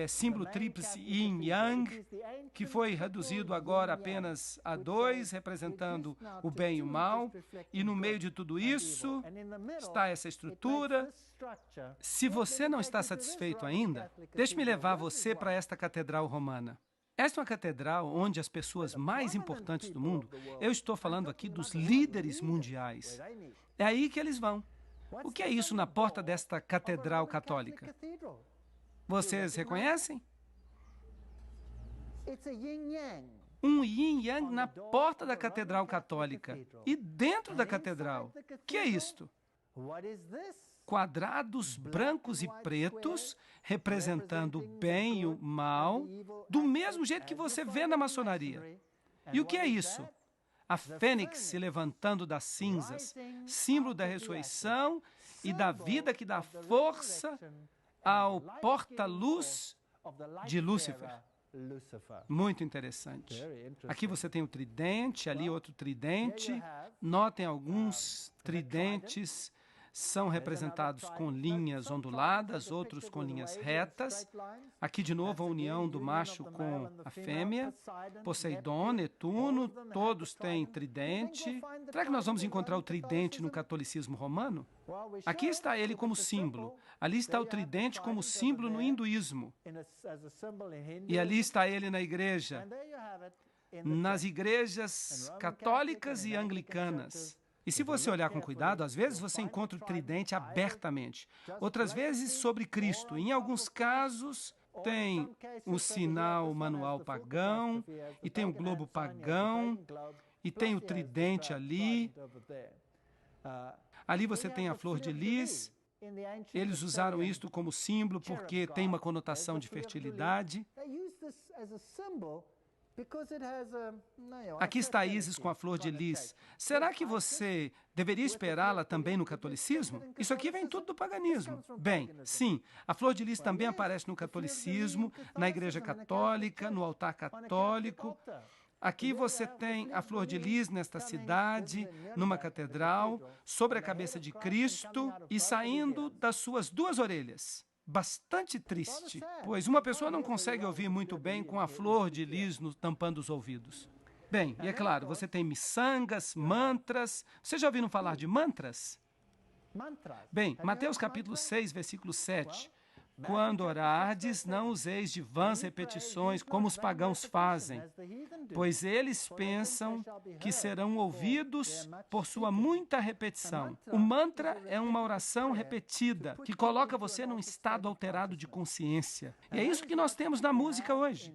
símbolo tríplice yin-yang, que foi reduzido agora apenas a 2, representando o bem e o mal. E no meio de tudo isso está essa estrutura. Se você não está satisfeito ainda, deixe-me levar você para esta catedral romana. Esta é uma catedral onde as pessoas mais importantes do mundo, eu estou falando aqui dos líderes mundiais, é aí que eles vão. O que é isso na porta desta catedral católica? Vocês reconhecem? Um yin-yang na porta da Catedral Católica. E dentro da catedral, o que é isto? Quadrados brancos e pretos, representando o bem e o mal, do mesmo jeito que você vê na maçonaria. E o que é isso? A fênix se levantando das cinzas, símbolo da ressurreição e da vida que dá força ao porta-luz de Lúcifer. Muito interessante. Aqui você tem o tridente, ali outro tridente. Notem alguns tridentes são representados com linhas onduladas, outros com linhas retas. Aqui, de novo, a união do macho com a fêmea. Poseidon, Netuno, todos têm tridente. Será que nós vamos encontrar o tridente no catolicismo romano? Aqui está ele como símbolo. Ali está o tridente como símbolo no hinduísmo. E ali está ele na igreja, nas igrejas católicas e anglicanas. E se você olhar com cuidado, às vezes você encontra o tridente abertamente, outras vezes sobre Cristo. Em alguns casos, tem o sinal manual pagão, e tem o globo pagão, e tem o tridente ali. Ali você tem a flor de lis. Eles usaram isto como símbolo porque tem uma conotação de fertilidade. Aqui está Ísis com a flor de lis. Será que você deveria esperá-la também no catolicismo? Isso aqui vem tudo do paganismo. Bem, sim, a flor de lis também aparece no catolicismo, na Igreja Católica, no altar católico. Aqui você tem a flor de lis nesta cidade, numa catedral, sobre a cabeça de Cristo e saindo das suas 2 orelhas. Bastante triste, pois uma pessoa não consegue ouvir muito bem com a flor de lis tampando os ouvidos. Bem, e é claro, você tem miçangas, mantras. Vocês já ouviram falar de mantras? Bem, Mateus capítulo 6, versículo 7. Quando orardes, não useis de vãs repetições, como os pagãos fazem, pois eles pensam que serão ouvidos por sua muita repetição. O mantra é uma oração repetida, que coloca você num estado alterado de consciência. E é isso que nós temos na música hoje.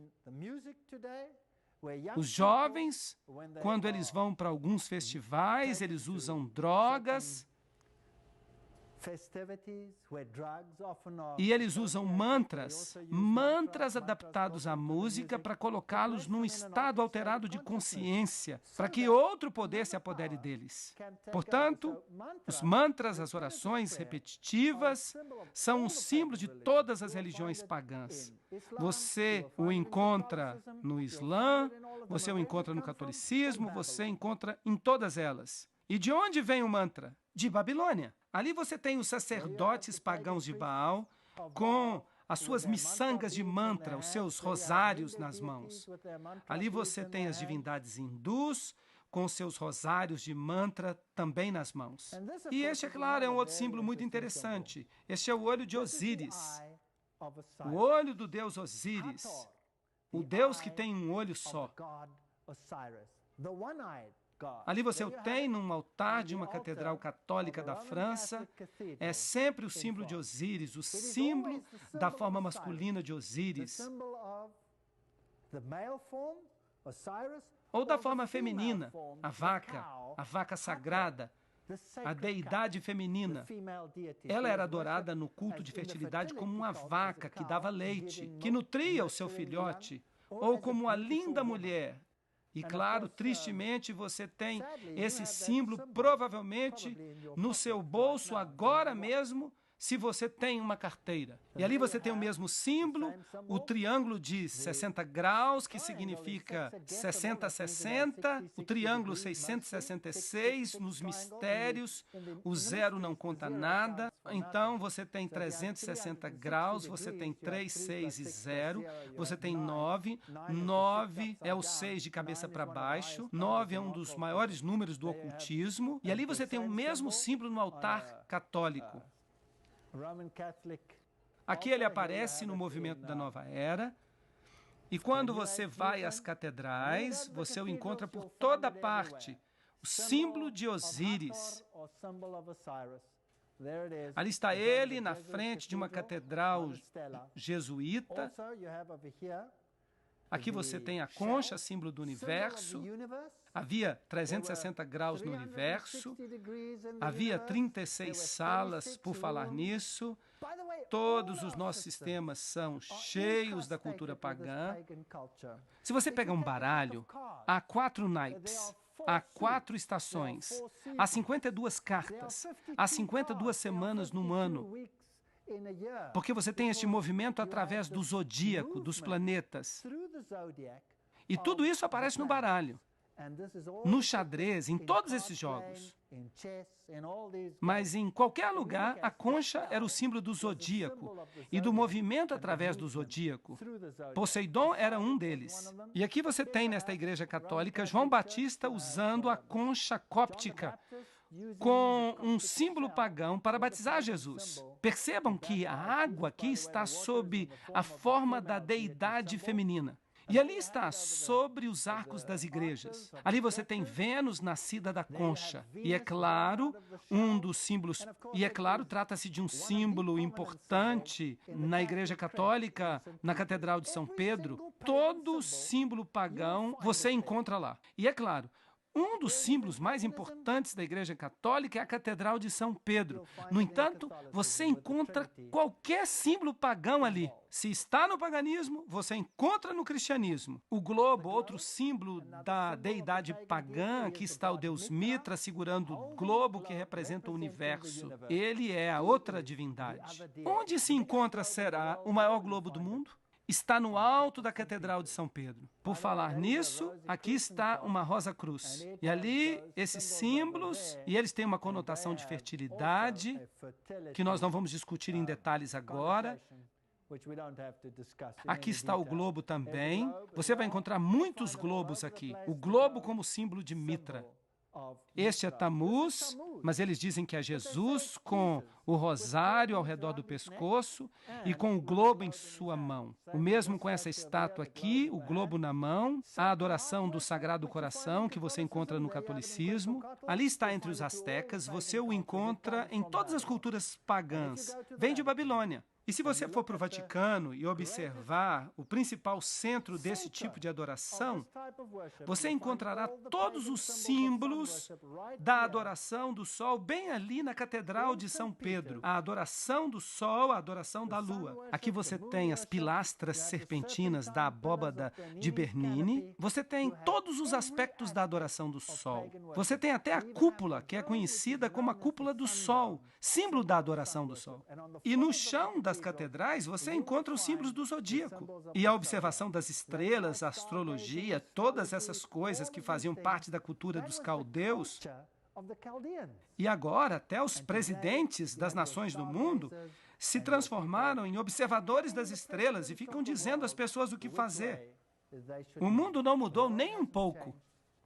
Os jovens, quando eles vão para alguns festivais, eles usam drogas, e eles usam mantras adaptados à música para colocá-los num estado alterado de consciência, para que outro poder se apodere deles. Portanto, os mantras, as orações repetitivas, são um símbolo de todas as religiões pagãs. Você o encontra no Islã, você o encontra no catolicismo, você encontra em todas elas. E de onde vem o mantra? De Babilônia. Ali você tem os sacerdotes pagãos de Baal com as suas miçangas de mantra, os seus rosários nas mãos. Ali você tem as divindades hindus com seus rosários de mantra também nas mãos. E este, é claro, é um outro símbolo muito interessante. Este é o olho de Osíris, o olho do deus Osíris, o deus que tem um olho só. Ali você o tem num altar de uma catedral católica da França. É sempre o símbolo de Osíris, o símbolo da forma masculina de Osíris. Ou da forma feminina, a vaca sagrada, a deidade feminina. Ela era adorada no culto de fertilidade como uma vaca que dava leite, que nutria o seu filhote, ou como uma linda mulher. E claro, tristemente, você tem esse símbolo provavelmente no seu bolso agora mesmo, se você tem uma carteira. E ali você tem o mesmo símbolo, o triângulo de 60 graus, que significa 60 a 60, o triângulo 666 nos mistérios, o zero não conta nada. Então você tem 360 graus, você tem 3, 6 e 0, você tem 9, 9 é o 6 de cabeça para baixo, 9 é um dos maiores números do ocultismo, e ali você tem o mesmo símbolo no altar católico. Aqui ele aparece no movimento da Nova Era, e quando você vai às catedrais, você o encontra por toda parte, o símbolo de Osíris. Ali está ele na frente de uma catedral jesuíta. Aqui você tem a concha, símbolo do universo. Havia 360 graus no universo. Havia 36 salas por falar nisso. Todos os nossos sistemas são cheios da cultura pagã. Se você pegar um baralho, há 4 naipes. Há 4 estações, há 52 cartas, há 52 semanas num ano, porque você tem este movimento através do zodíaco, dos planetas. E tudo isso aparece no baralho, no xadrez, em todos esses jogos. Mas em qualquer lugar, a concha era o símbolo do zodíaco e do movimento através do zodíaco. Poseidon era um deles. E aqui você tem, nesta igreja católica, João Batista usando a concha cóptica com um símbolo pagão para batizar Jesus. Percebam que a água aqui está sob a forma da deidade feminina. E ali está, sobre os arcos das igrejas. Ali você tem Vênus, nascida da concha. E é claro, um dos símbolos... E é claro, trata-se de um símbolo importante na Igreja Católica, na Catedral de São Pedro. Todo símbolo pagão você encontra lá. E é claro, um dos símbolos mais importantes da Igreja Católica é a Catedral de São Pedro. No entanto, você encontra qualquer símbolo pagão ali. Se está no paganismo, você encontra no cristianismo. O globo, outro símbolo da deidade pagã, aqui está o deus Mitra segurando o globo que representa o universo. Ele é a outra divindade. Onde se encontra, será, o maior globo do mundo? Está no alto da Catedral de São Pedro. Por falar nisso, aqui está uma rosa cruz. E ali, esses símbolos, e eles têm uma conotação de fertilidade, que nós não vamos discutir em detalhes agora. Aqui está o globo também. Você vai encontrar muitos globos aqui. O globo como símbolo de Mitra. Este é Tammuz, mas eles dizem que é Jesus com o rosário ao redor do pescoço e com o globo em sua mão. O mesmo com essa estátua aqui, o globo na mão, a adoração do Sagrado Coração que você encontra no catolicismo. Ali está entre os astecas, você o encontra em todas as culturas pagãs. Vem de Babilônia. E se você for para o Vaticano e observar o principal centro desse tipo de adoração, você encontrará todos os símbolos da adoração do Sol bem ali na Catedral de São Pedro. A adoração do Sol, a adoração da Lua. Aqui você tem as pilastras serpentinas da abóbada de Bernini. Você tem todos os aspectos da adoração do Sol. Você tem até a cúpula, que é conhecida como a cúpula do Sol, símbolo da adoração do Sol. E no chão das catedrais, você encontra os símbolos do zodíaco. E a observação das estrelas, a astrologia, todas essas coisas que faziam parte da cultura dos caldeus. E agora, até os presidentes das nações do mundo se transformaram em observadores das estrelas e ficam dizendo às pessoas o que fazer. O mundo não mudou nem um pouco.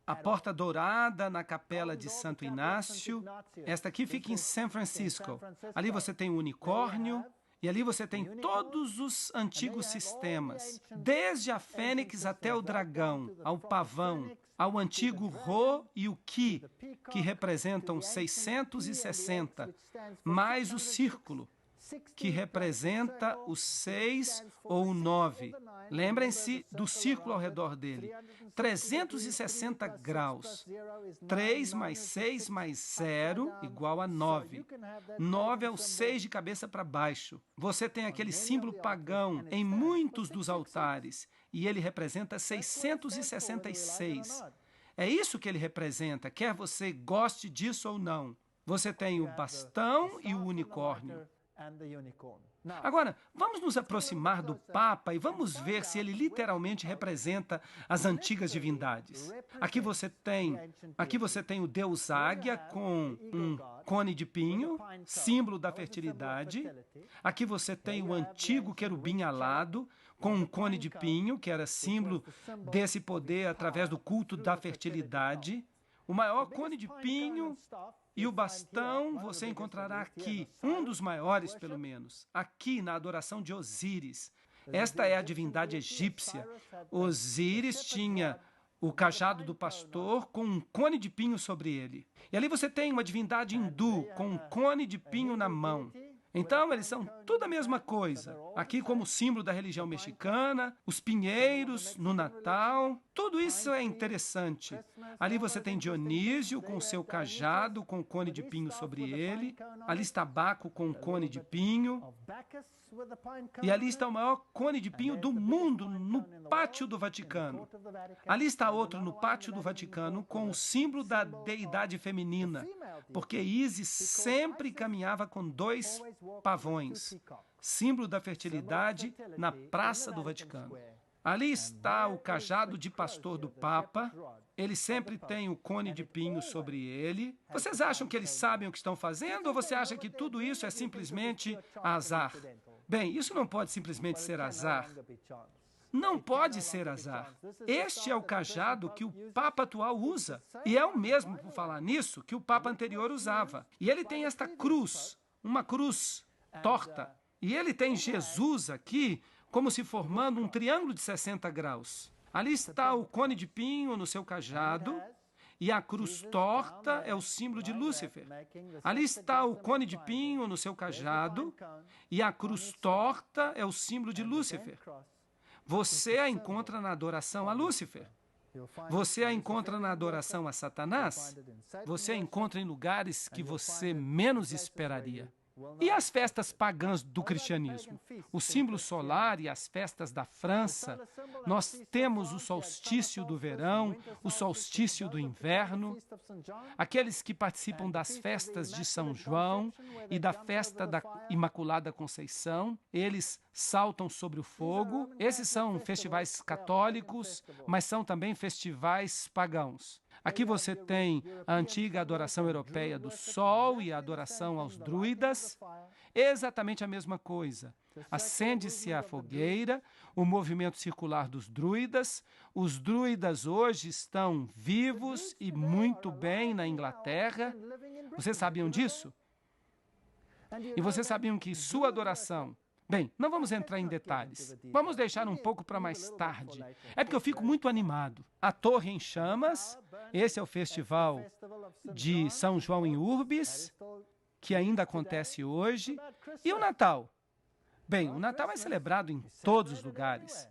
A Porta Dourada, na Capela de Santo Inácio. Esta aqui fica em São Francisco. Ali você tem o unicórnio. E ali você tem todos os antigos sistemas, desde a fênix até o dragão, ao pavão, ao antigo Ro e o Ki, que representam 660, mais o círculo, que representa o 6 ou o 9. Lembrem-se do círculo ao redor dele. 360 graus. 3 mais 6 mais 0 igual a 9. 9 é o 6 de cabeça para baixo. Você tem aquele símbolo pagão em muitos dos altares, e ele representa 666. É isso que ele representa, quer você goste disso ou não. Você tem o bastão e o unicórnio. Agora, vamos nos aproximar do Papa e vamos ver se ele literalmente representa as antigas divindades. Aqui você tem o Deus Águia com um cone de pinho, símbolo da fertilidade. Aqui você tem o antigo querubim alado com um cone de pinho, que era símbolo desse poder através do culto da fertilidade. O maior cone de pinho e o bastão você encontrará aqui, um dos maiores, pelo menos, aqui na adoração de Osíris. Esta é a divindade egípcia. Osíris tinha o cajado do pastor com um cone de pinho sobre ele. E ali você tem uma divindade hindu com um cone de pinho na mão. Então, eles são tudo a mesma coisa. Aqui, como símbolo da religião mexicana, os pinheiros no Natal, tudo isso é interessante. Ali você tem Dionísio com o seu cajado, com o cone de pinho sobre ele. Ali está Baco com o cone de pinho. E ali está o maior cone de pinho do mundo, no pátio do Vaticano. Ali está outro no pátio do Vaticano com o símbolo da deidade feminina, porque Ísis sempre caminhava com 2 pavões, símbolo da fertilidade na Praça do Vaticano. Ali está o cajado de pastor do Papa. Ele sempre tem o cone de pinho sobre ele. Vocês acham que eles sabem o que estão fazendo ou você acha que tudo isso é simplesmente azar? Bem, isso não pode simplesmente ser azar. Não pode ser azar. Este é o cajado que o Papa atual usa. E é o mesmo, por falar nisso, que o Papa anterior usava. E ele tem esta cruz, uma cruz torta. E ele tem Jesus aqui como se formando um triângulo de 60 graus. Ali está o cone de pinho no seu cajado, e a cruz torta é o símbolo de Lúcifer. Ali está o cone de pinho no seu cajado, e a cruz torta é o símbolo de Lúcifer. Você a encontra na adoração a Lúcifer. Você a encontra na adoração a Satanás. Você a encontra em lugares que você menos esperaria. E as festas pagãs do cristianismo? O símbolo solar e as festas da França. Nós temos o solstício do verão, o solstício do inverno. Aqueles que participam das festas de São João e da festa da Imaculada Conceição, eles saltam sobre o fogo. Esses são festivais católicos, mas são também festivais pagãos. Aqui você tem a antiga adoração europeia do sol e a adoração aos druidas. Exatamente a mesma coisa. Acende-se a fogueira, o movimento circular dos druidas. Os druidas hoje estão vivos e muito bem na Inglaterra. Vocês sabiam disso? E vocês sabiam que sua adoração... Bem, não vamos entrar em detalhes. Vamos deixar um pouco para mais tarde. É porque eu fico muito animado. A Torre em Chamas, esse é o festival de São João em Urbis, que ainda acontece hoje. E o Natal? Bem, o Natal é celebrado em todos os lugares.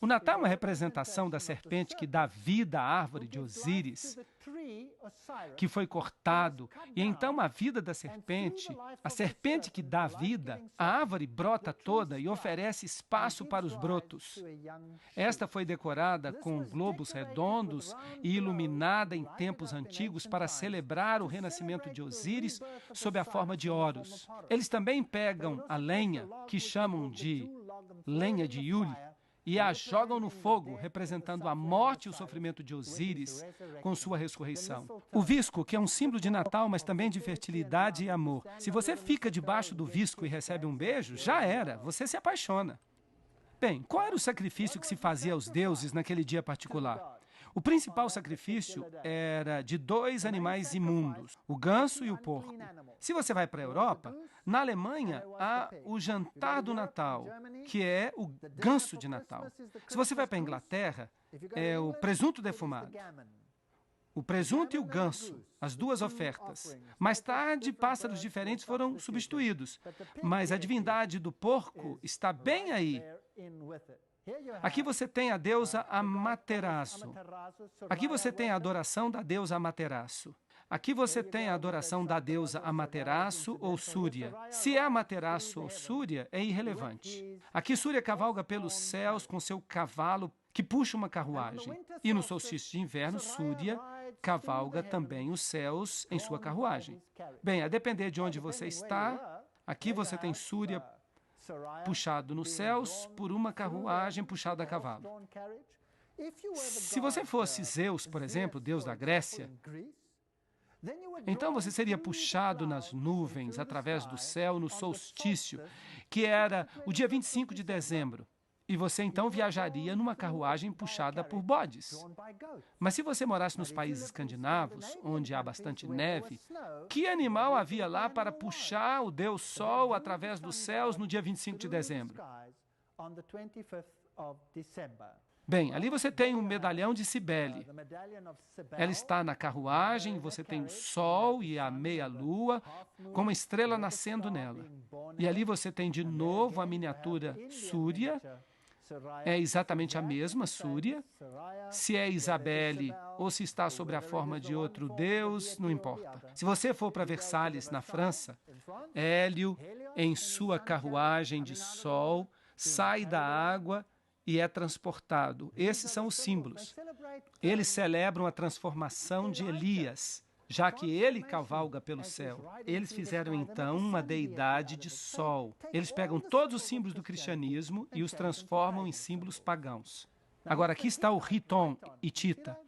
O Natal é uma representação da serpente que dá vida à árvore de Osíris, que foi cortado, e então a vida da serpente, a serpente que dá vida, a árvore brota toda e oferece espaço para os brotos. Esta foi decorada com globos redondos e iluminada em tempos antigos para celebrar o renascimento de Osíris sob a forma de Horus. Eles também pegam a lenha, que chamam de lenha de Yule, e a jogam no fogo, representando a morte e o sofrimento de Osíris com sua ressurreição. O visco, que é um símbolo de Natal, mas também de fertilidade e amor. Se você fica debaixo do visco e recebe um beijo, já era, você se apaixona. Bem, qual era o sacrifício que se fazia aos deuses naquele dia particular? O principal sacrifício era de 2 animais imundos, o ganso e o porco. Se você vai para a Europa, na Alemanha há o jantar do Natal, que é o ganso de Natal. Se você vai para a Inglaterra, é o presunto defumado. O presunto e o ganso, as 2 ofertas. Mais tarde, pássaros diferentes foram substituídos, mas a divindade do porco está bem aí. Aqui você tem a deusa Amaterasu. Aqui você tem a adoração da deusa Amaterasu. Aqui você tem a adoração da deusa Amaterasu ou Súria. Se é Amaterasu ou Súria, é irrelevante. Aqui Súria cavalga pelos céus com seu cavalo que puxa uma carruagem. E no solstício de inverno, Súria cavalga também os céus em sua carruagem. Bem, a depender de onde você está, Aqui você tem Súria puxado nos céus por uma carruagem puxada a cavalo. Se você fosse Zeus, por exemplo, deus da Grécia, então você seria puxado nas nuvens através do céu no solstício, que era o dia 25 de dezembro. E você então viajaria numa carruagem puxada por bodes. Mas se você morasse nos países escandinavos, onde há bastante neve, que animal havia lá para puxar o Deus Sol através dos céus no dia 25 de dezembro? Bem, ali você tem um medalhão de Cibele. Ela está na carruagem, você tem o sol e a meia-lua, com uma estrela nascendo nela. E ali você tem de novo a miniatura Súria. É exatamente a mesma Súria. Se é Isabelle ou se está sobre a forma de outro deus, não importa. Se você for para Versalhes, na França, Hélio, em sua carruagem de sol, sai da água e é transportado. Esses são os símbolos. Eles celebram a transformação de Elias, já que ele cavalga pelo céu. Eles fizeram, então, uma deidade de sol. Eles pegam todos os símbolos do cristianismo e os transformam em símbolos pagãos. Agora, aqui está o Riton e Tita.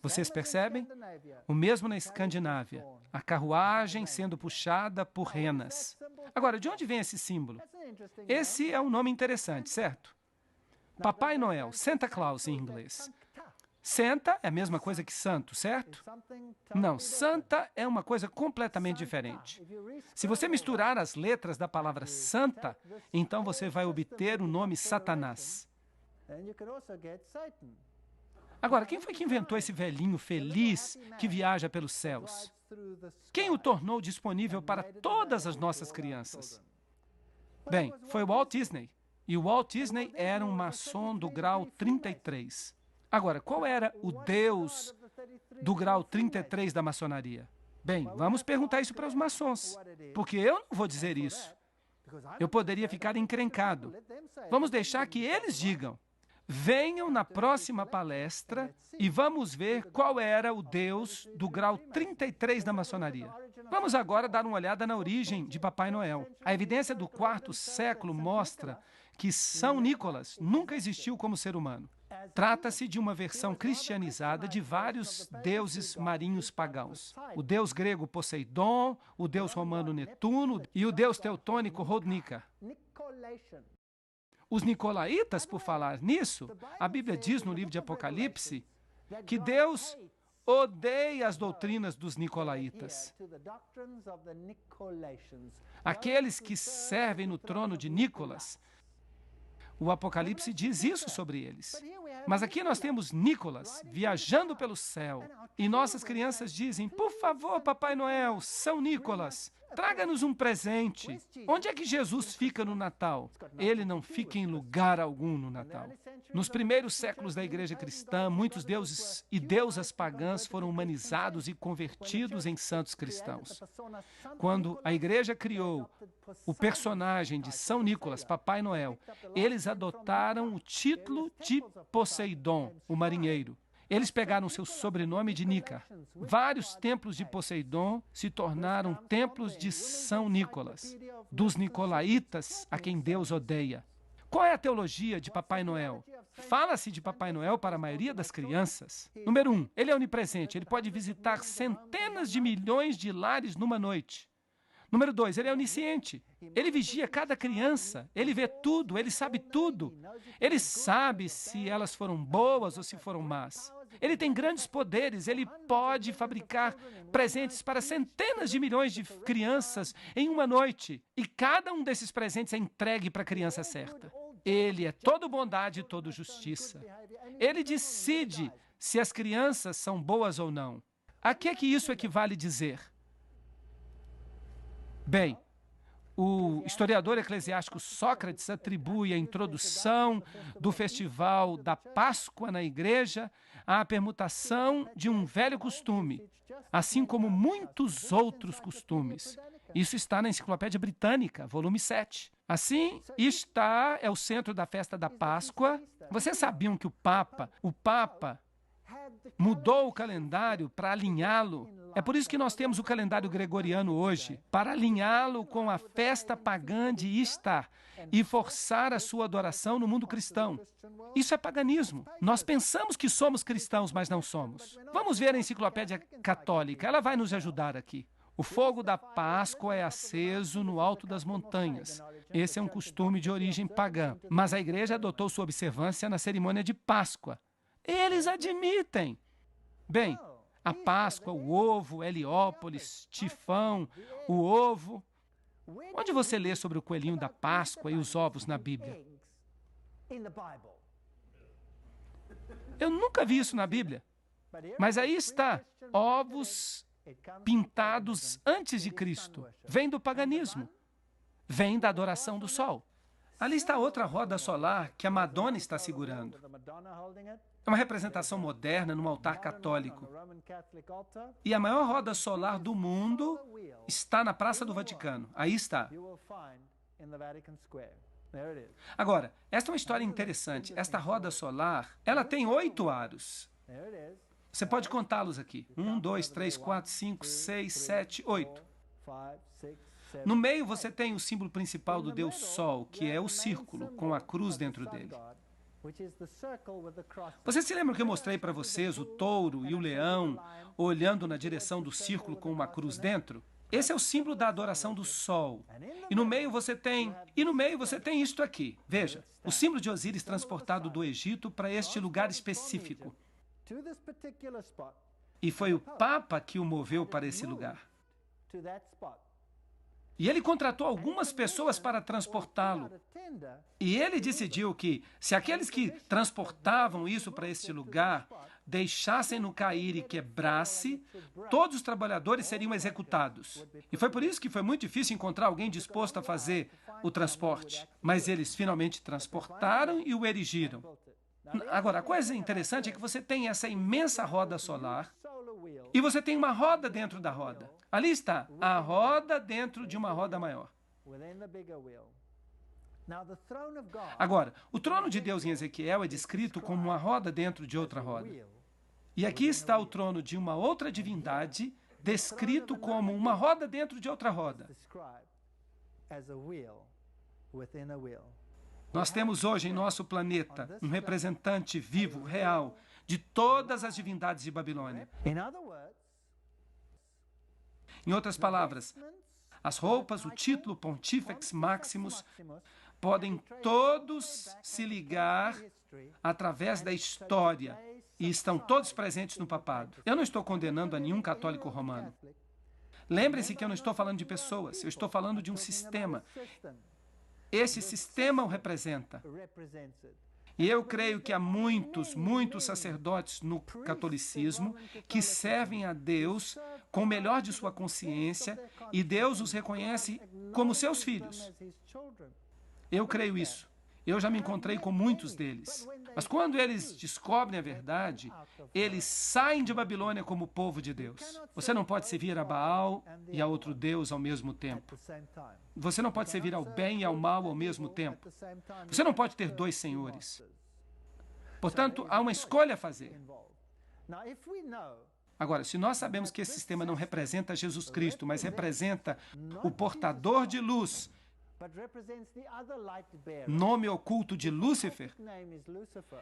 Vocês percebem? O mesmo na Escandinávia. A carruagem sendo puxada por renas. Agora, de onde vem esse símbolo? Esse é um nome interessante, certo? Papai Noel, Santa Claus em inglês. Santa é a mesma coisa que santo, certo? Não, santa é uma coisa completamente diferente. Se você misturar as letras da palavra santa, então você vai obter o nome Satanás. Agora, quem foi que inventou esse velhinho feliz que viaja pelos céus? Quem o tornou disponível para todas as nossas crianças? Bem, foi o Walt Disney. E o Walt Disney era um maçom do grau 33. Agora, qual era o Deus do grau 33 da maçonaria? Bem, vamos perguntar isso para os maçons, porque eu não vou dizer isso. Eu poderia ficar encrencado. Vamos deixar que eles digam. Venham na próxima palestra e vamos ver qual era o Deus do grau 33 da maçonaria. Vamos agora dar uma olhada na origem de Papai Noel. A evidência do quarto século mostra que São Nicolas nunca existiu como ser humano. Trata-se de uma versão cristianizada de vários deuses marinhos pagãos. O deus grego Poseidon, o deus romano Netuno e o deus teutônico Rodnica. Os nicolaítas, por falar nisso, a Bíblia diz no livro de Apocalipse que Deus odeia as doutrinas dos nicolaítas. Aqueles que servem no trono de Nicolas, o Apocalipse diz isso sobre eles. Mas aqui nós temos Nicolas viajando pelo céu. E nossas crianças dizem, por favor, Papai Noel, São Nicolas, traga-nos um presente. Onde é que Jesus fica no Natal? Ele não fica em lugar algum no Natal. Nos primeiros séculos da igreja cristã, muitos deuses e deusas pagãs foram humanizados e convertidos em santos cristãos. Quando a igreja criou o personagem de São Nicolas, Papai Noel, eles adotaram o título de Poseidon, o marinheiro. Eles pegaram seu sobrenome de Nica. Vários templos de Poseidon se tornaram templos de São Nicolas, dos nicolaítas, a quem Deus odeia. Qual é a teologia de Papai Noel? Fala-se de Papai Noel para a maioria das crianças. Número 1, ele é onipresente, ele pode visitar centenas de milhões de lares numa noite. Número 2, ele é onisciente. Ele vigia cada criança, ele vê tudo, ele sabe tudo. Ele sabe se elas foram boas ou se foram más. Ele tem grandes poderes, ele pode fabricar presentes para centenas de milhões de crianças em uma noite. E cada um desses presentes é entregue para a criança certa. Ele é todo bondade e todo justiça. Ele decide se as crianças são boas ou não. A que é que isso equivale dizer? Bem, o historiador eclesiástico Sócrates atribui a introdução do festival da Páscoa na igreja à permutação de um velho costume, assim como muitos outros costumes. Isso está na Enciclopédia Britânica, volume 7. Assim, é o centro da festa da Páscoa. Vocês sabiam que o Papa mudou o calendário para alinhá-lo. É por isso que nós temos o calendário gregoriano hoje, para alinhá-lo com a festa pagã de Ishtar e forçar a sua adoração no mundo cristão. Isso é paganismo. Nós pensamos que somos cristãos, mas não somos. Vamos ver a enciclopédia católica, ela vai nos ajudar aqui. O fogo da Páscoa é aceso no alto das montanhas. Esse é um costume de origem pagã, mas a igreja adotou sua observância na cerimônia de Páscoa. Eles admitem. Bem, a Páscoa, o ovo, Heliópolis, Tifão, o ovo. Onde você lê sobre o coelhinho da Páscoa e os ovos na Bíblia? Eu nunca vi isso na Bíblia. Mas aí está, ovos pintados antes de Cristo. Vem do paganismo. Vem da adoração do sol. Ali está outra roda solar que a Madonna está segurando. É uma representação moderna num altar católico. E a maior roda solar do mundo está na Praça do Vaticano. Aí está. Agora, esta é uma história interessante. Esta roda solar, ela tem 8 aros. Você pode contá-los aqui. 1, 2, 3, 4, 5, 6, 7, 8. No meio você tem o símbolo principal do Deus Sol, que é o círculo, com a cruz dentro dele. Vocês se lembram que eu mostrei para vocês o touro e o leão olhando na direção do círculo com uma cruz dentro? Esse é o símbolo da adoração do sol. E no meio você tem isto aqui. Veja, o símbolo de Osíris transportado do Egito para este lugar específico. E foi o Papa que o moveu para esse lugar. E ele contratou algumas pessoas para transportá-lo. E ele decidiu que, se aqueles que transportavam isso para este lugar deixassem-no cair e quebrasse, todos os trabalhadores seriam executados. E foi por isso que foi muito difícil encontrar alguém disposto a fazer o transporte. Mas eles finalmente transportaram e o erigiram. Agora, a coisa interessante é que você tem essa imensa roda solar e você tem uma roda dentro da roda. Ali está, a roda dentro de uma roda maior. Agora, o trono de Deus em Ezequiel é descrito como uma roda dentro de outra roda. E aqui está o trono de uma outra divindade, descrito como uma roda dentro de outra roda. Nós temos hoje em nosso planeta um representante vivo, real, de todas as divindades de Babilônia. Em outras palavras, as roupas, o título Pontifex Maximus, podem todos se ligar através da história e estão todos presentes no papado. Eu não estou condenando a nenhum católico romano. Lembrem-se que eu não estou falando de pessoas, eu estou falando de um sistema. Esse sistema o representa. E eu creio que há muitos sacerdotes no catolicismo que servem a Deus com o melhor de sua consciência e Deus os reconhece como seus filhos. Eu creio isso. Eu já me encontrei com muitos deles. Mas quando eles descobrem a verdade, eles saem de Babilônia como povo de Deus. Você não pode servir a Baal e a outro Deus ao mesmo tempo. Você não pode servir ao bem e ao mal ao mesmo tempo. Você não pode ter dois senhores. Portanto, há uma escolha a fazer. Agora, se nós sabemos que esse sistema não representa Jesus Cristo, mas representa o portador de luz, nome oculto de Lúcifer,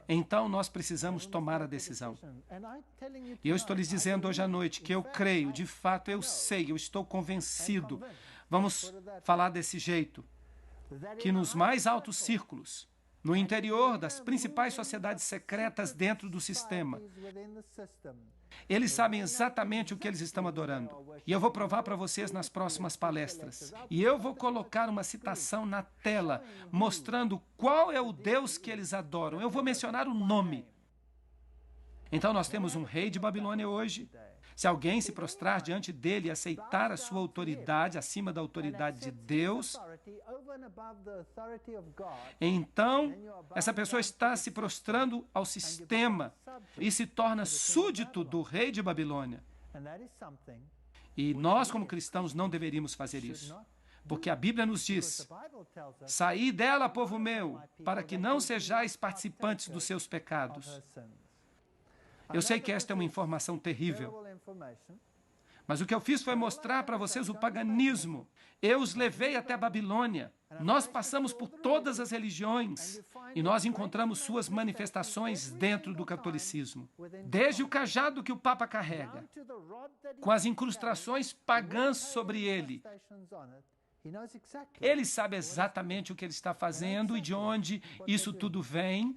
então nós precisamos tomar a decisão. E eu estou lhes dizendo hoje à noite que eu creio, de fato eu sei, eu estou convencido. Vamos falar desse jeito, que nos mais altos círculos, no interior das principais sociedades secretas dentro do sistema, eles sabem exatamente o que eles estão adorando. E eu vou provar para vocês nas próximas palestras. E eu vou colocar uma citação na tela, mostrando qual é o Deus que eles adoram. Eu vou mencionar o nome. Então nós temos um rei de Babilônia hoje. Se alguém se prostrar diante dele e aceitar a sua autoridade acima da autoridade de Deus, então essa pessoa está se prostrando ao sistema e se torna súdito do rei de Babilônia. E nós, como cristãos, não deveríamos fazer isso. Porque a Bíblia nos diz: saí dela, povo meu, para que não sejais participantes dos seus pecados. Eu sei que esta é uma informação terrível. Mas o que eu fiz foi mostrar para vocês o paganismo. Eu os levei até a Babilônia. Nós passamos por todas as religiões e nós encontramos suas manifestações dentro do catolicismo. Desde o cajado que o Papa carrega, com as incrustações pagãs sobre ele. Ele sabe exatamente o que ele está fazendo e de onde isso tudo vem,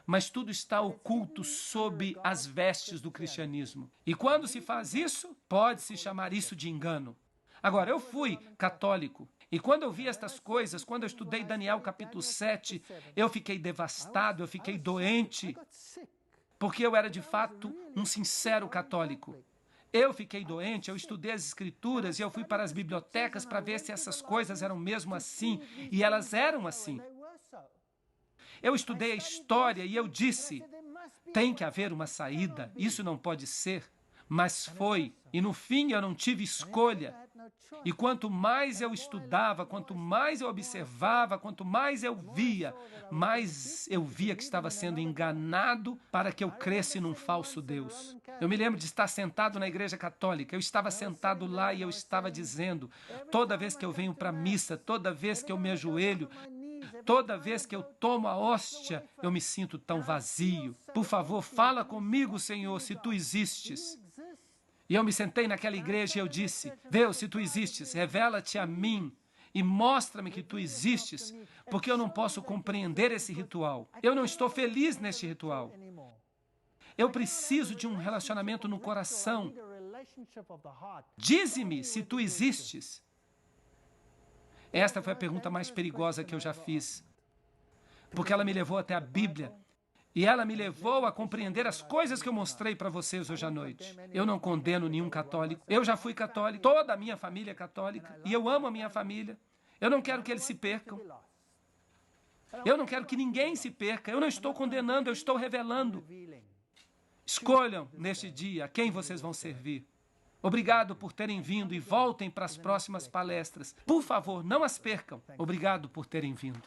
mas tudo está oculto sob as vestes do cristianismo. E quando se faz isso, pode-se chamar isso de engano. Agora, eu fui católico, e quando eu vi estas coisas, quando eu estudei Daniel capítulo 7, eu fiquei devastado, eu fiquei doente, porque eu era de fato um sincero católico. Eu fiquei doente, eu estudei as escrituras e eu fui para as bibliotecas para ver se essas coisas eram mesmo assim, e elas eram assim. Eu estudei a história e eu disse, tem que haver uma saída, isso não pode ser, mas foi, e no fim eu não tive escolha. E quanto mais eu estudava, quanto mais eu observava, quanto mais eu via, mais eu via que estava sendo enganado para que eu cresce num falso Deus. Eu me lembro de estar sentado na igreja católica, eu estava sentado lá e eu estava dizendo, toda vez que eu venho para a missa, toda vez que eu me ajoelho, toda vez que eu tomo a hóstia, eu me sinto tão vazio. Por favor, fala comigo, Senhor, se tu existes. E eu me sentei naquela igreja e eu disse, Deus, se tu existes, revela-te a mim e mostra-me que tu existes, porque eu não posso compreender esse ritual. Eu não estou feliz neste ritual. Eu preciso de um relacionamento no coração. Dize-me se tu existes. Esta foi a pergunta mais perigosa que eu já fiz, porque ela me levou até a Bíblia. E ela me levou a compreender as coisas que eu mostrei para vocês hoje à noite. Eu não condeno nenhum católico. Eu já fui católico, toda a minha família é católica, e eu amo a minha família. Eu não quero que eles se percam. Eu não quero que ninguém se perca. Eu não estou condenando, eu estou revelando. Escolham neste dia a quem vocês vão servir. Obrigado por terem vindo e voltem para as próximas palestras. Por favor, não as percam. Obrigado por terem vindo.